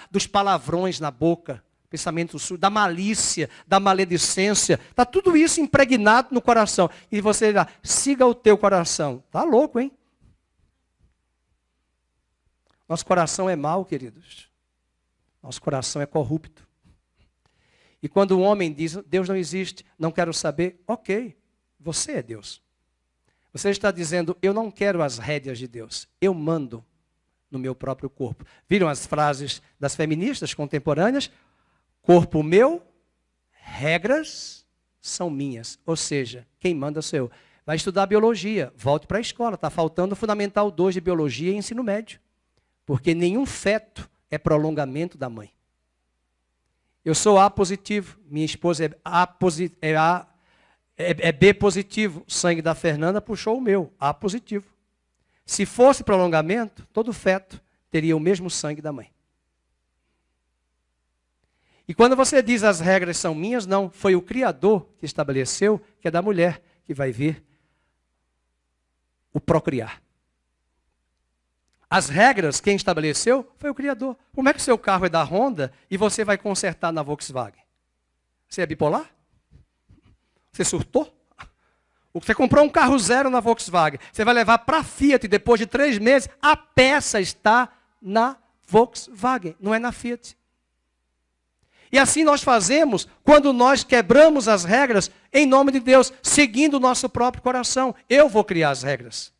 dos palavrões na boca, pensamento sujo, da malícia, da maledicência. Está tudo isso impregnado no coração. E você diz, siga o teu coração. Está louco, hein? Nosso coração é mau, queridos. Nosso coração é corrupto. E quando o homem diz, Deus não existe, não quero saber, ok, você é Deus. Você está dizendo, eu não quero as rédeas de Deus, eu mando no meu próprio corpo. Viram as frases das feministas contemporâneas? Corpo meu, regras são minhas. Ou seja, quem manda sou eu. Vai estudar biologia, volte para a escola. Está faltando o Fundamental 2 de Biologia e Ensino Médio. Porque nenhum feto é prolongamento da mãe. Eu sou A positivo, minha esposa é B positivo. O sangue da Fernanda puxou o meu, A positivo. Se fosse prolongamento, todo feto teria o mesmo sangue da mãe. E quando você diz as regras são minhas, não. Foi o Criador que estabeleceu que é da mulher que vai vir o procriar. As regras, quem estabeleceu foi o Criador. Como é que o seu carro é da Honda e você vai consertar na Volkswagen? Você é bipolar? Você surtou? Você comprou um carro zero na Volkswagen. Você vai levar para a Fiat depois de 3 meses. A peça está na Volkswagen, não é na Fiat. E assim nós fazemos quando nós quebramos as regras em nome de Deus, seguindo o nosso próprio coração. Eu vou criar as regras.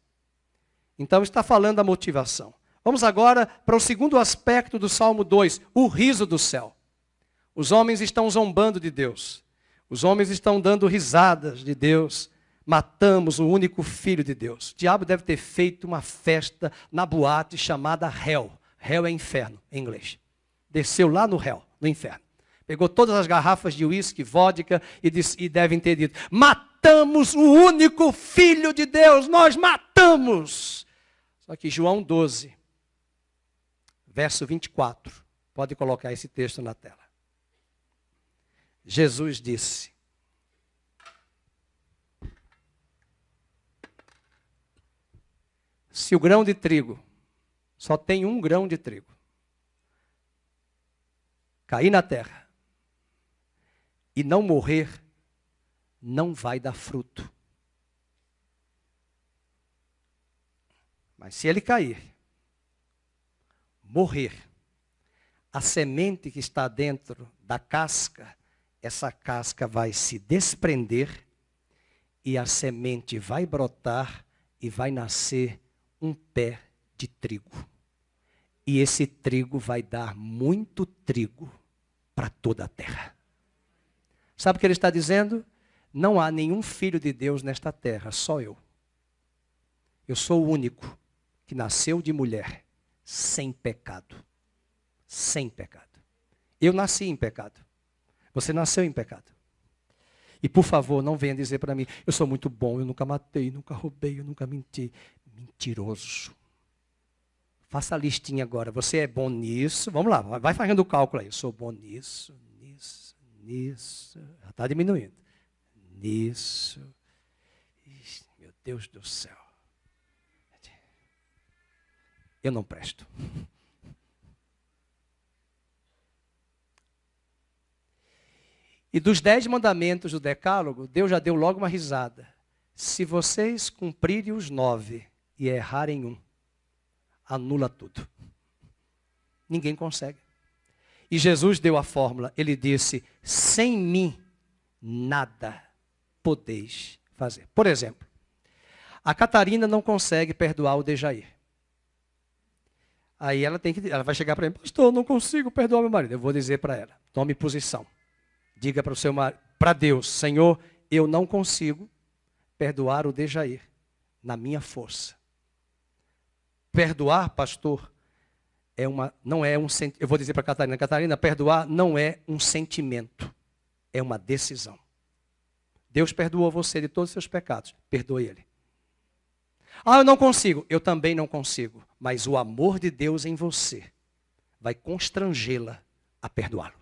Então está falando da motivação. Vamos agora para o segundo aspecto do Salmo 2, o riso do céu. Os homens estão zombando de Deus. Os homens estão dando risadas de Deus. Matamos o único filho de Deus. O diabo deve ter feito uma festa na boate chamada Hell. Hell é inferno, em inglês. Desceu lá no Hell, no inferno. Pegou todas as garrafas de uísque, vodka e devem ter dito, matamos o único filho de Deus, nós matamos. Só que João 12, verso 24, pode colocar esse texto na tela. Jesus disse, se o grão de trigo, só tem um grão de trigo, cair na terra e não morrer, não vai dar fruto. Mas se ele cair, morrer, a semente que está dentro da casca essa casca vai se desprender e a semente vai brotar e vai nascer um pé de trigo. E esse trigo vai dar muito trigo para toda a terra. Sabe o que ele está dizendo? Não há nenhum filho de Deus nesta terra, só eu. Eu sou o único que nasceu de mulher, sem pecado. Sem pecado. Eu nasci em pecado. Você nasceu em pecado. E por favor, não venha dizer para mim, eu sou muito bom, eu nunca matei, nunca roubei, eu nunca menti. Mentiroso. Faça a listinha agora. Você é bom nisso. Vamos lá, vai fazendo o cálculo aí. Eu sou bom nisso, nisso, nisso. Já está diminuindo. Nisso. Ixi, meu Deus do céu. Eu não presto. E dos 10 mandamentos do decálogo, Deus já deu logo uma risada. Se vocês cumprirem os 9 e errarem um, anula tudo. Ninguém consegue. E Jesus deu a fórmula. Ele disse, sem mim, nada podeis fazer. Por exemplo, a Catarina não consegue perdoar o Dejair. Aí ela vai chegar para mim, pastor, eu não consigo perdoar meu marido. Eu vou dizer para ela, tome posição. Diga para o seu marido, para Deus, Senhor, eu não consigo perdoar o Dejair na minha força. Perdoar, pastor, não é um sentimento. Eu vou dizer para a Catarina, perdoar não é um sentimento, é uma decisão. Deus perdoou você de todos os seus pecados, perdoe ele. Ah, eu não consigo. Eu também não consigo. Mas o amor de Deus em você vai constrangê-la a perdoá-lo.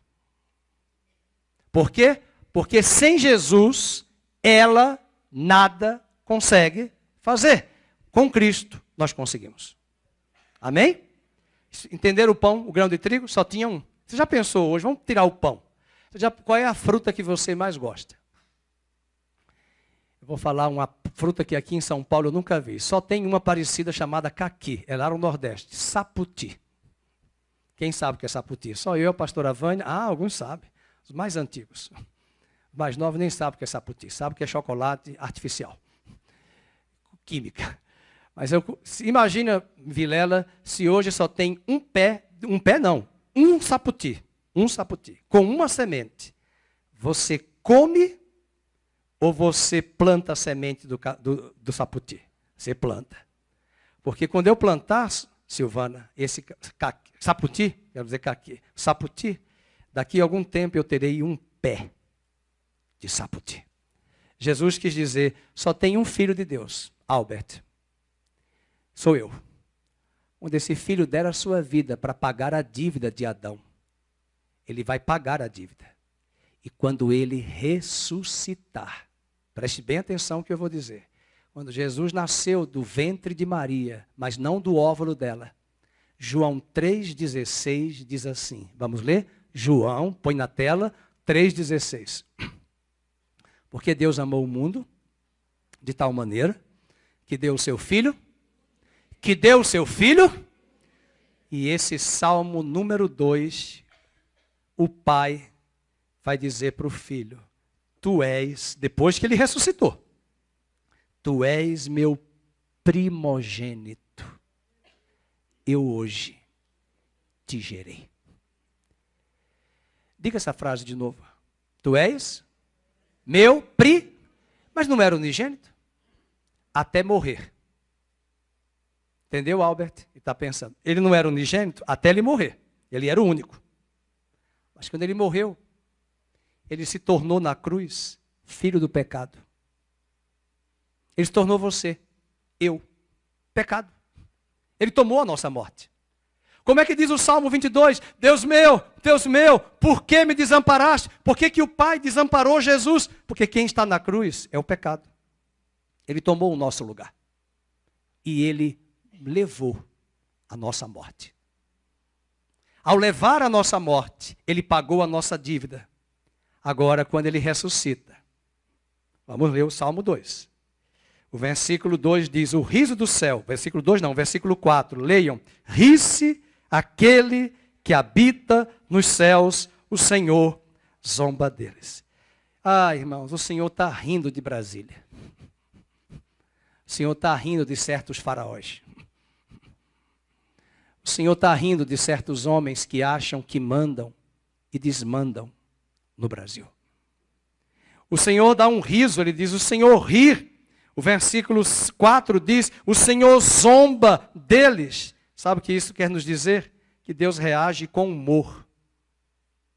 Por quê? Porque sem Jesus, ela nada consegue fazer. Com Cristo, nós conseguimos. Amém? Entenderam o pão, o grão de trigo? Só tinha um. Você já pensou hoje? Vamos tirar o pão. Qual é a fruta que você mais gosta? Eu vou falar uma fruta que aqui em São Paulo eu nunca vi. Só tem uma parecida chamada caqui. É lá no Nordeste. Saputi. Quem sabe o que é saputi? Só eu, a pastora Vânia. Ah, alguns sabem. Os mais antigos. Os mais novos nem sabem o que é saputi. Sabem o que é chocolate artificial. Química. Mas imagina, Vilela, se hoje só tem um saputi. Um saputi. Com uma semente. Você come ou você planta a semente do saputi? Você planta. Porque quando eu plantar, Silvana, esse saputi, quero dizer caqui, saputi, daqui a algum tempo eu terei um pé de saputi. Jesus quis dizer, só tem um filho de Deus, Albert. Sou eu. Onde esse filho der a sua vida para pagar a dívida de Adão. Ele vai pagar a dívida. E quando ele ressuscitar, preste bem atenção no que eu vou dizer. Quando Jesus nasceu do ventre de Maria, mas não do óvulo dela, João 3,16 diz assim, vamos ler? João, põe na tela, 3,16. Porque Deus amou o mundo de tal maneira que deu o seu filho, e esse Salmo número 2, o pai vai dizer para o filho, tu és, depois que ele ressuscitou, tu és meu primogênito, eu hoje te gerei. Diga essa frase de novo. Tu és meu mas não era unigênito? Até morrer. Entendeu, Albert? Ele está pensando. Ele não era unigênito até ele morrer. Ele era o único. Mas quando ele morreu, ele se tornou na cruz filho do pecado. Ele se tornou você, eu, pecado. Ele tomou a nossa morte. Como é que diz o Salmo 22? Deus meu, por que me desamparaste? Por que o Pai desamparou Jesus? Porque quem está na cruz é o pecado. Ele tomou o nosso lugar. E ele levou a nossa morte. Ao levar a nossa morte, ele pagou a nossa dívida. Agora, quando ele ressuscita, vamos ler o Salmo 2. O versículo 2 diz, o riso do céu, versículo 2 não, versículo 4, leiam, ri-se aquele que habita nos céus, o Senhor zomba deles. Ah, irmãos, o Senhor está rindo de Brasília. O Senhor está rindo de certos faraós. O Senhor está rindo de certos homens que acham que mandam e desmandam no Brasil. O Senhor dá um riso, ele diz, o Senhor ri. O versículo 4 diz, o Senhor zomba deles. Sabe o que isso quer nos dizer? Que Deus reage com humor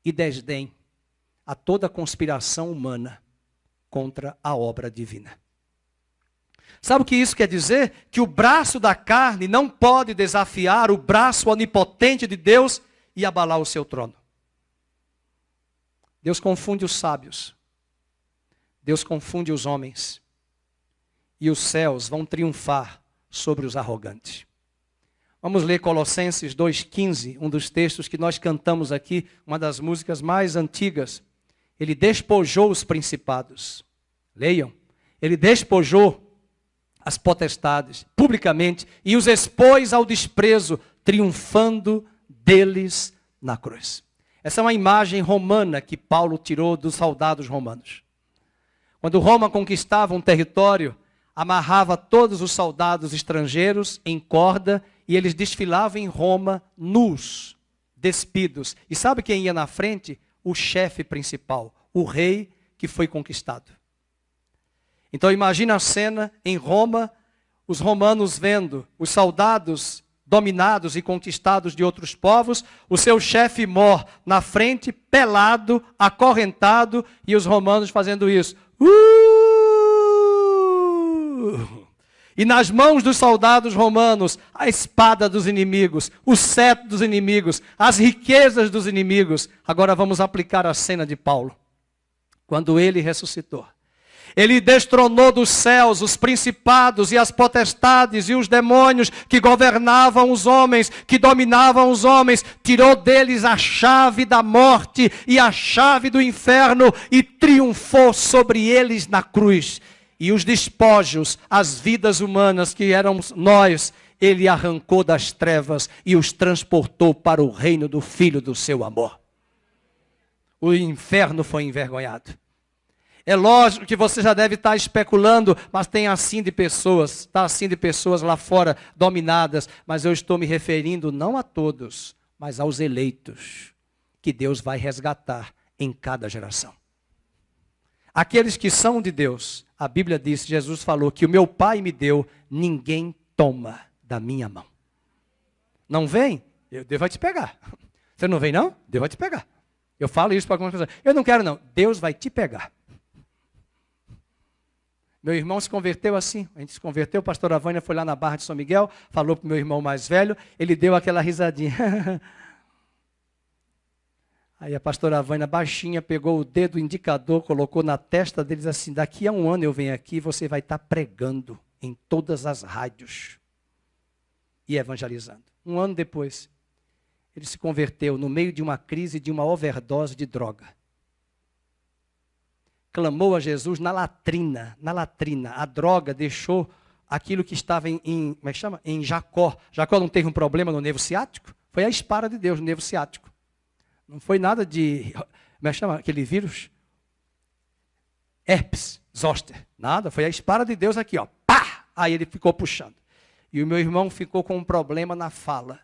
e desdém a toda conspiração humana contra a obra divina. Sabe o que isso quer dizer? Que o braço da carne não pode desafiar o braço onipotente de Deus e abalar o seu trono. Deus confunde os sábios. Deus confunde os homens. E os céus vão triunfar sobre os arrogantes. Vamos ler Colossenses 2,15, um dos textos que nós cantamos aqui, uma das músicas mais antigas. Ele despojou os principados. Leiam. Ele despojou as potestades, publicamente, e os expôs ao desprezo, triunfando deles na cruz. Essa é uma imagem romana que Paulo tirou dos soldados romanos. Quando Roma conquistava um território, amarrava todos os soldados estrangeiros em corda e eles desfilavam em Roma nus, despidos. E sabe quem ia na frente? O chefe principal, o rei que foi conquistado. Então imagina a cena em Roma, os romanos vendo os soldados dominados e conquistados de outros povos, o seu chefe mor na frente, pelado, acorrentado, e os romanos fazendo isso. E nas mãos dos soldados romanos, a espada dos inimigos, o cetro dos inimigos, as riquezas dos inimigos. Agora vamos aplicar a cena de Paulo. Quando ele ressuscitou. Ele destronou dos céus os principados e as potestades e os demônios que governavam os homens, que dominavam os homens. Tirou deles a chave da morte e a chave do inferno e triunfou sobre eles na cruz. E os despojos, as vidas humanas que éramos nós, ele arrancou das trevas e os transportou para o reino do Filho do seu amor. O inferno foi envergonhado. É lógico que você já deve estar especulando, mas tem assim de pessoas, está assim de pessoas lá fora dominadas, mas eu estou me referindo não a todos, mas aos eleitos, que Deus vai resgatar em cada geração. Aqueles que são de Deus, a Bíblia diz, Jesus falou que o meu Pai me deu, ninguém toma da minha mão. Não vem? Deus vai te pegar. Você não vem não? Deus vai te pegar. Eu falo isso para algumas pessoas. Eu não quero não, Deus vai te pegar. Meu irmão se converteu assim, a gente se converteu, o pastor Avânia foi lá na Barra de São Miguel, falou para o meu irmão mais velho, ele deu aquela risadinha. Aí a pastora Avânia baixinha pegou o dedo indicador, colocou na testa deles assim, daqui a um ano eu venho aqui e você vai estar pregando em todas as rádios e evangelizando. Um ano depois, ele se converteu no meio de uma crise de uma overdose de droga. Clamou a Jesus na latrina. A droga deixou aquilo que estava como é que chama? Em Jacó. Jacó não teve um problema no nervo ciático? Foi a espada de Deus no nervo ciático. Não foi nada de, como é que chama aquele vírus? Herpes, zoster. Nada, foi a espada de Deus aqui, ó. Pá! Aí ele ficou puxando. E o meu irmão ficou com um problema na fala.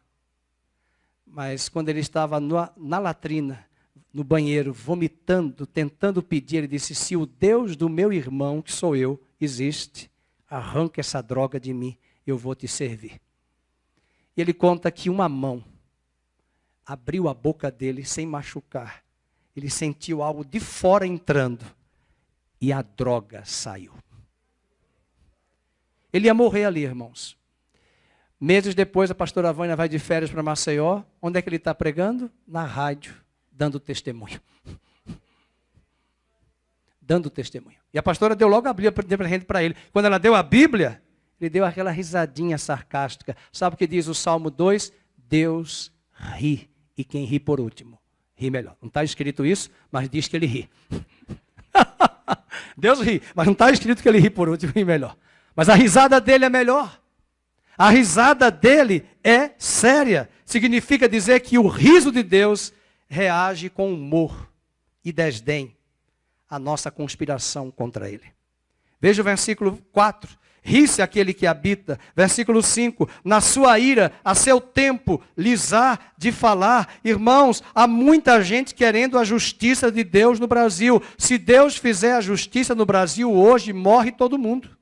Mas quando ele estava na latrina, no banheiro, vomitando, tentando pedir, ele disse, se o Deus do meu irmão, que sou eu, existe, arranca essa droga de mim, eu vou te servir. E ele conta que uma mão abriu a boca dele sem machucar. Ele sentiu algo de fora entrando e a droga saiu. Ele ia morrer ali, irmãos. Meses depois, a pastora Vânia vai de férias para Maceió. Onde é que ele está pregando? Na rádio. Dando testemunho. Dando testemunho. E a pastora deu logo a Bíblia para ele. Quando ela deu a Bíblia, ele deu aquela risadinha sarcástica. Sabe o que diz o Salmo 2? Deus ri. E quem ri por último, ri melhor. Não está escrito isso, mas diz que ele ri. Deus ri, mas não está escrito que ele ri por último, ri melhor. Mas a risada dele é melhor. A risada dele é séria. Significa dizer que o riso de Deus reage com humor e desdém a nossa conspiração contra ele. Veja o versículo 4. Ri-se aquele que habita. Versículo 5. Na sua ira, a seu tempo, lhes há de falar. Irmãos, há muita gente querendo a justiça de Deus no Brasil. Se Deus fizer a justiça no Brasil hoje, morre todo mundo.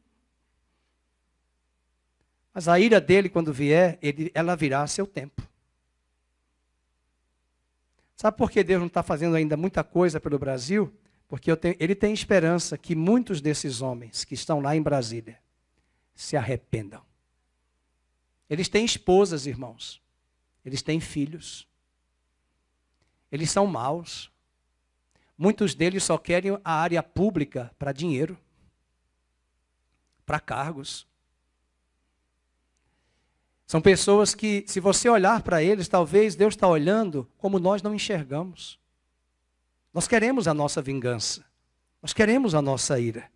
Mas a ira dele, quando vier, ela virá a seu tempo. Sabe por que Deus não está fazendo ainda muita coisa pelo Brasil? Porque ele tem esperança que muitos desses homens que estão lá em Brasília se arrependam. Eles têm esposas, irmãos. Eles têm filhos. Eles são maus. Muitos deles só querem a área pública para dinheiro, para cargos. São pessoas que, se você olhar para eles, talvez Deus está olhando como nós não enxergamos. Nós queremos a nossa vingança. Nós queremos a nossa ira.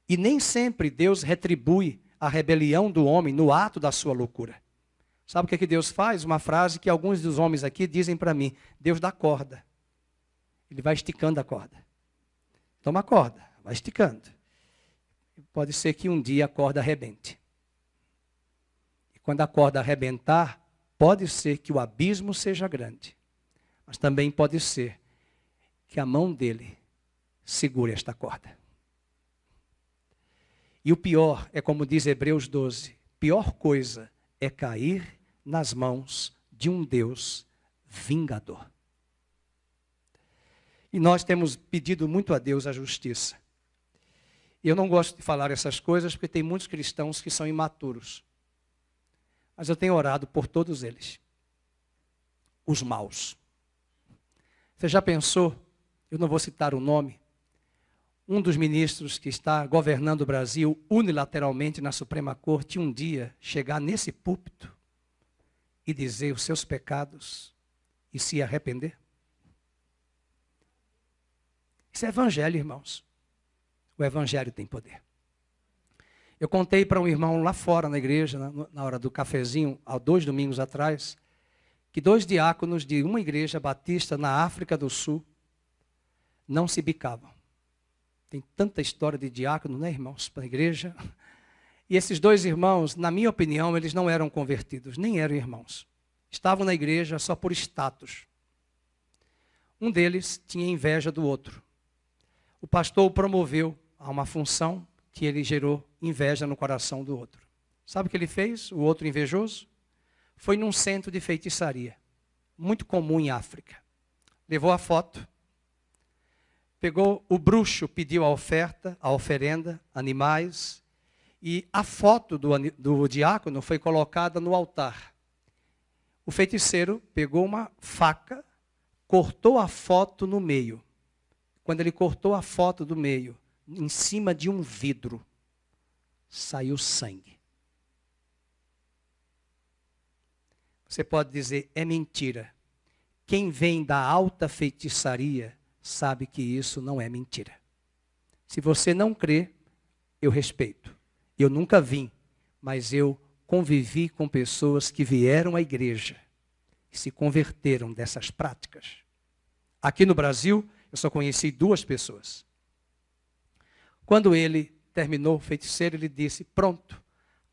E nem sempre Deus retribui a rebelião do homem no ato da sua loucura. Sabe o que Deus faz? Uma frase que alguns dos homens aqui dizem para mim. Deus dá corda. Ele vai esticando a corda. Toma a corda, vai esticando. Pode ser que um dia a corda arrebente. E quando a corda arrebentar, pode ser que o abismo seja grande. Mas também pode ser que a mão dele segure esta corda. E o pior é como diz Hebreus 12, pior coisa é cair nas mãos de um Deus vingador. E nós temos pedido muito a Deus a justiça. Eu não gosto de falar essas coisas porque tem muitos cristãos que são imaturos. Mas eu tenho orado por todos eles. Os maus. Você já pensou, eu não vou citar o nome, um dos ministros que está governando o Brasil unilateralmente na Suprema Corte, um dia chegar nesse púlpito e dizer os seus pecados e se arrepender? Isso é evangelho, irmãos. O evangelho tem poder. Eu contei para um irmão lá fora na igreja, na hora do cafezinho, há 2 domingos atrás, que 2 diáconos de uma igreja batista na África do Sul não se bicavam. Tem tanta história de diácono, né, irmãos, para a igreja. E esses 2 irmãos, na minha opinião, eles não eram convertidos, nem eram irmãos. Estavam na igreja só por status. Um deles tinha inveja do outro. O pastor o promoveu a uma função que ele gerou inveja no coração do outro. Sabe o que ele fez, o outro invejoso? Foi num centro de feitiçaria, muito comum em África. Levou a foto. Pegou o bruxo, pediu a oferta, a oferenda, animais, e a foto do diácono foi colocada no altar. O feiticeiro pegou uma faca, cortou a foto no meio. Quando ele cortou a foto do meio, em cima de um vidro, saiu sangue. Você pode dizer, é mentira. Quem vem da alta feitiçaria sabe que isso não é mentira. Se você não crê, eu respeito. Eu nunca vim, mas eu convivi com pessoas que vieram à igreja e se converteram dessas práticas. Aqui no Brasil, eu só conheci 2 pessoas. Quando ele terminou o feiticeiro, ele disse, pronto,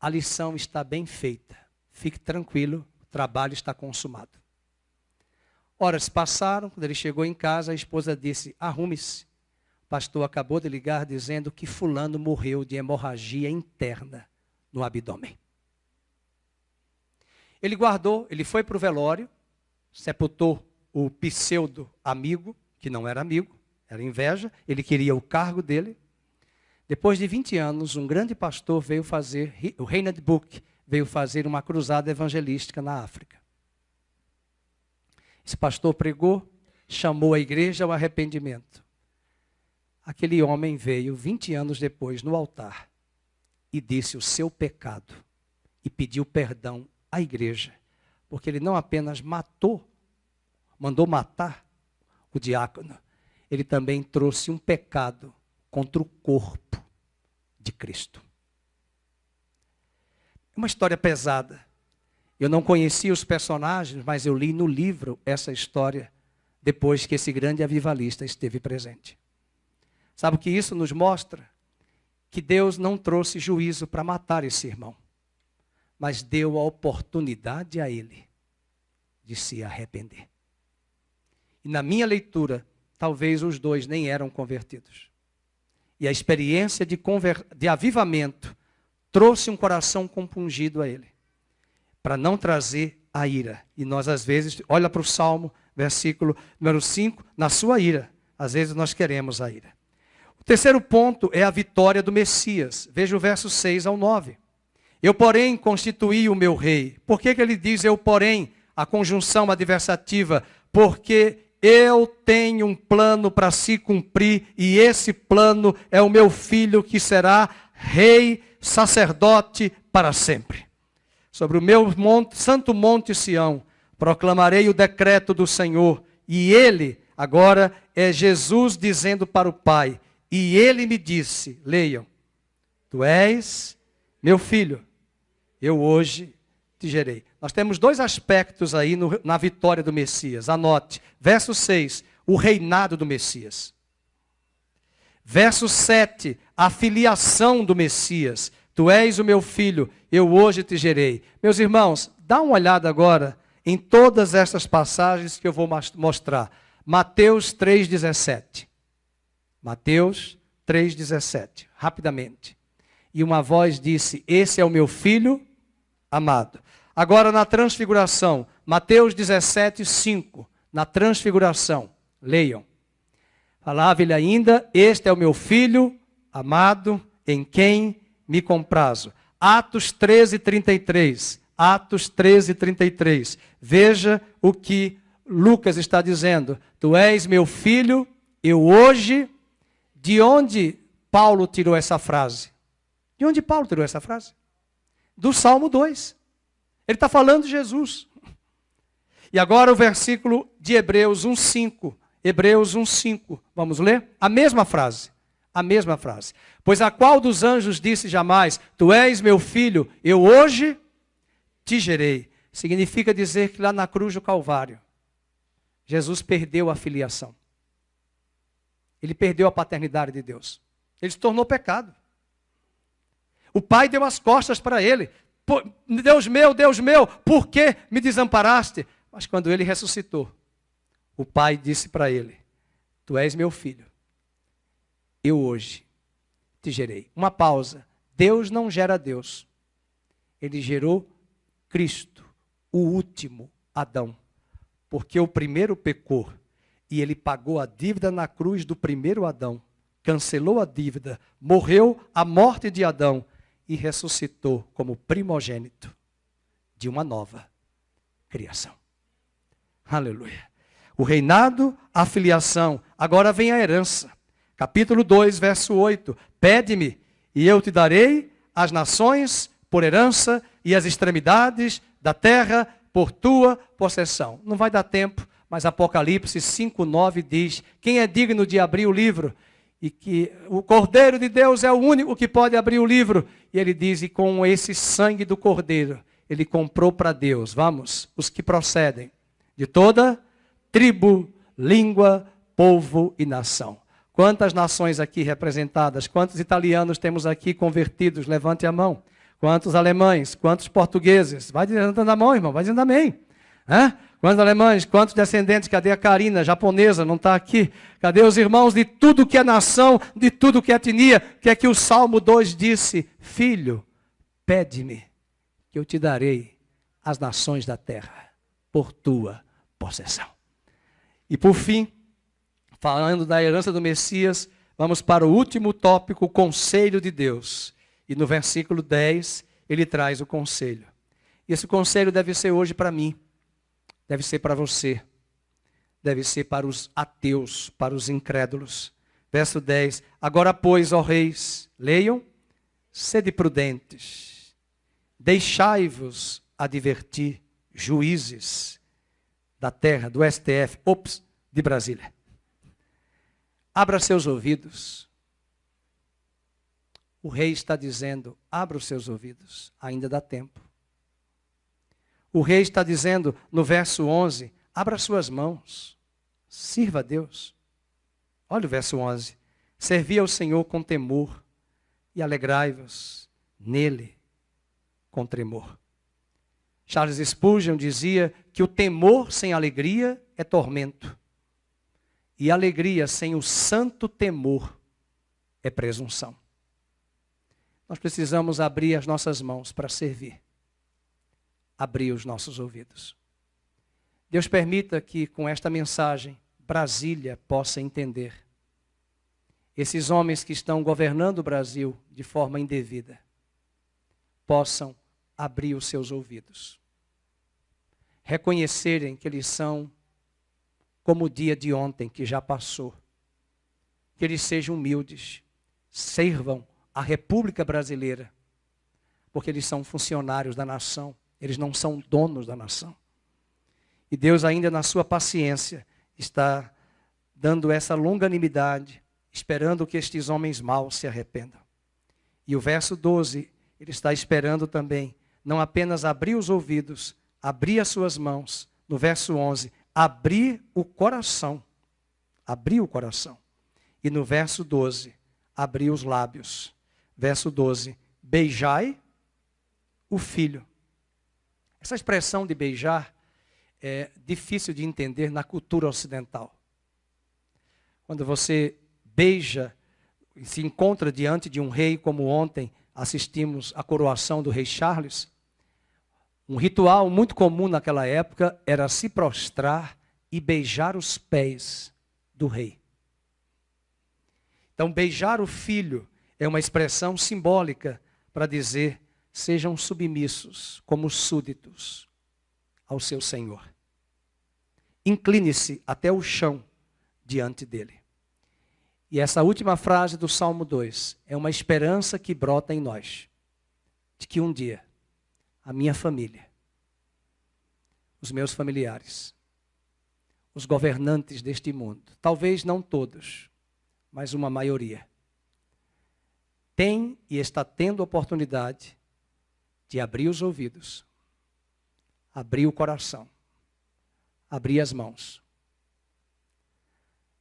a lição está bem feita. Fique tranquilo, o trabalho está consumado. Horas passaram, quando ele chegou em casa, a esposa disse, arrume-se. O pastor acabou de ligar dizendo que fulano morreu de hemorragia interna no abdômen. Ele guardou, ele foi para o velório, sepultou o pseudo amigo, que não era amigo, era inveja, ele queria o cargo dele. Depois de 20 anos, um grande pastor veio fazer, o Reinhard Buck, veio fazer uma cruzada evangelística na África. Esse pastor pregou, chamou a igreja ao arrependimento. Aquele homem veio 20 anos depois no altar e disse o seu pecado e pediu perdão à igreja, porque ele não apenas mandou matar o diácono, ele também trouxe um pecado contra o corpo de Cristo. Uma história pesada. Eu não conhecia os personagens, mas eu li no livro essa história depois que esse grande avivalista esteve presente. Sabe o que isso nos mostra? Que Deus não trouxe juízo para matar esse irmão, mas deu a oportunidade a ele de se arrepender. E na minha leitura, talvez os dois nem eram convertidos. E a experiência de avivamento trouxe um coração compungido a ele, para não trazer a ira. E nós, às vezes, olha para o Salmo, versículo número 5, na sua ira. Às vezes nós queremos a ira. O terceiro ponto é a vitória do Messias. Veja o verso 6 ao 9. Eu, porém, constituí o meu rei. Por que ele diz eu, porém, a conjunção adversativa? Porque eu tenho um plano para se cumprir, e esse plano é o meu filho que será rei, sacerdote para sempre. Sobre o meu monte, santo monte Sião, proclamarei o decreto do Senhor. E ele, agora, é Jesus dizendo para o Pai. E ele me disse, leiam, tu és meu filho, eu hoje te gerei. Nós temos dois aspectos aí na vitória do Messias. Anote, verso 6, o reinado do Messias. Verso 7, a filiação do Messias. Tu és o meu filho, eu hoje te gerei. Meus irmãos, dá uma olhada agora em todas estas passagens que eu vou mostrar. Mateus 3,17. Mateus 3,17. Rapidamente. E uma voz disse, esse é o meu filho amado. Agora na transfiguração, Mateus 17,5. Na transfiguração, leiam. Falava-lhe ainda, este é o meu filho amado, em quem me comprazo. Atos 13:33. Atos 13:33. Veja o que Lucas está dizendo. Tu és meu filho, eu hoje... De onde Paulo tirou essa frase? De onde Paulo tirou essa frase? Do Salmo 2. Ele está falando de Jesus. E agora o versículo de Hebreus 1:5. Hebreus 1:5. Vamos ler? A mesma frase. A mesma frase. Pois a qual dos anjos disse jamais, tu és meu filho, eu hoje te gerei. Significa dizer que lá na cruz do Calvário, Jesus perdeu a filiação. Ele perdeu a paternidade de Deus. Ele se tornou pecado. O pai deu as costas para ele. Deus meu, por que me desamparaste? Mas quando ele ressuscitou, o pai disse para ele, tu és meu filho, eu hoje te gerei. Uma pausa. Deus não gera Deus. Ele gerou Cristo, o último Adão. Porque o primeiro pecou. E ele pagou a dívida na cruz do primeiro Adão. Cancelou a dívida. Morreu a morte de Adão. E ressuscitou como primogênito de uma nova criação. Aleluia. O reinado, a filiação. Agora vem a herança. Capítulo 2, verso 8. Pede-me, e eu te darei as nações por herança e as extremidades da terra por tua possessão. Não vai dar tempo. Mas Apocalipse 5:9 diz, quem é digno de abrir o livro? E que o Cordeiro de Deus é o único que pode abrir o livro. E ele diz, e com esse sangue do Cordeiro, ele comprou para Deus, vamos, os que procedem de toda tribo, língua, povo e nação. Quantas nações aqui representadas? Quantos italianos temos aqui convertidos? Levante a mão. Quantos alemães? Quantos portugueses? Vai dizendo a mão, irmão, vai dizendo amém. Hã? Quantos alemães? Quantos descendentes? Cadê a Karina, japonesa? Não está aqui. Cadê os irmãos de tudo que é nação, de tudo que é etnia? Que é que o Salmo 2 disse? Filho, pede-me, que eu te darei as nações da terra, por tua possessão. E por fim, falando da herança do Messias, vamos para o último tópico, o conselho de Deus. E no versículo 10, ele traz o conselho. E esse conselho deve ser hoje para mim. Deve ser para você, deve ser para os ateus, para os incrédulos. Verso 10, agora pois, ó reis, leiam, sede prudentes, deixai-vos advertir, juízes da terra, do STF, de Brasília. Abra seus ouvidos. O rei está dizendo, abra os seus ouvidos, ainda dá tempo. O rei está dizendo no verso 11, abra suas mãos, Sirva a Deus. Olha o verso 11. Servi ao Senhor com temor e alegrai-vos nele com tremor. Charles Spurgeon dizia que o temor sem alegria é tormento. E a alegria sem o santo temor é presunção. Nós precisamos abrir as nossas mãos para servir. Abrir os nossos ouvidos. Deus permita que com esta mensagem Brasília possa entender. Esses homens que estão governando o Brasil de forma indevida possam abrir os seus ouvidos. Reconhecerem que eles são como o dia de ontem que já passou. Que eles sejam humildes, sirvam a República Brasileira, porque eles são funcionários da nação, eles não são donos da nação. E Deus ainda na sua paciência está dando essa longanimidade, esperando que estes homens maus se arrependam. E o verso 12, ele está esperando também, não apenas abrir os ouvidos, abrir as suas mãos. No verso 11, abrir o coração. Abrir o coração. E no verso 12, abrir os lábios. Verso 12, beijai o filho. Essa expressão de beijar é difícil de entender na cultura ocidental. Quando você beija e se encontra diante de um rei, como ontem assistimos à coroação do rei Charles, um ritual muito comum naquela época era se prostrar e beijar os pés do rei. Então, beijar o filho é uma expressão simbólica para dizer: sejam submissos como súditos ao seu Senhor. Incline-se até o chão diante dele. E essa última frase do Salmo 2 é uma esperança que brota em nós, de que um dia a minha família, os meus familiares, os governantes deste mundo, talvez não todos, mas uma maioria, tem e está tendo a oportunidade de abrir os ouvidos, abrir o coração, abrir as mãos,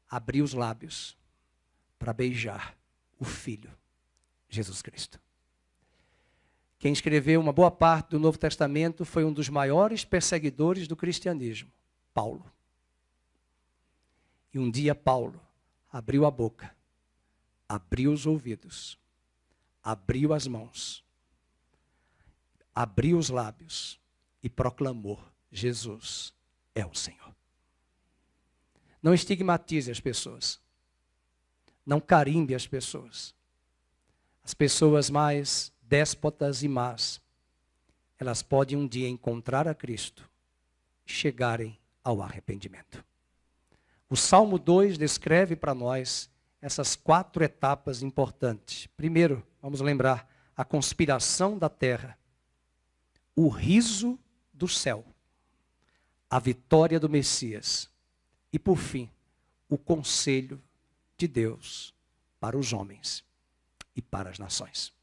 abrir os lábios para beijar o Filho, Jesus Cristo. Quem escreveu uma boa parte do Novo Testamento foi um dos maiores perseguidores do cristianismo, Paulo. E um dia Paulo abriu a boca, abriu os ouvidos, abriu as mãos, abriu os lábios e proclamou: Jesus é o Senhor. Não estigmatize as pessoas. Não carimbe as pessoas. As pessoas mais déspotas e más, elas podem um dia encontrar a Cristo e chegarem ao arrependimento. O Salmo 2 descreve para nós essas 4 etapas importantes. Primeiro, vamos lembrar, a conspiração da terra, o riso do céu, a vitória do Messias e, por fim, o conselho de Deus para os homens e para as nações.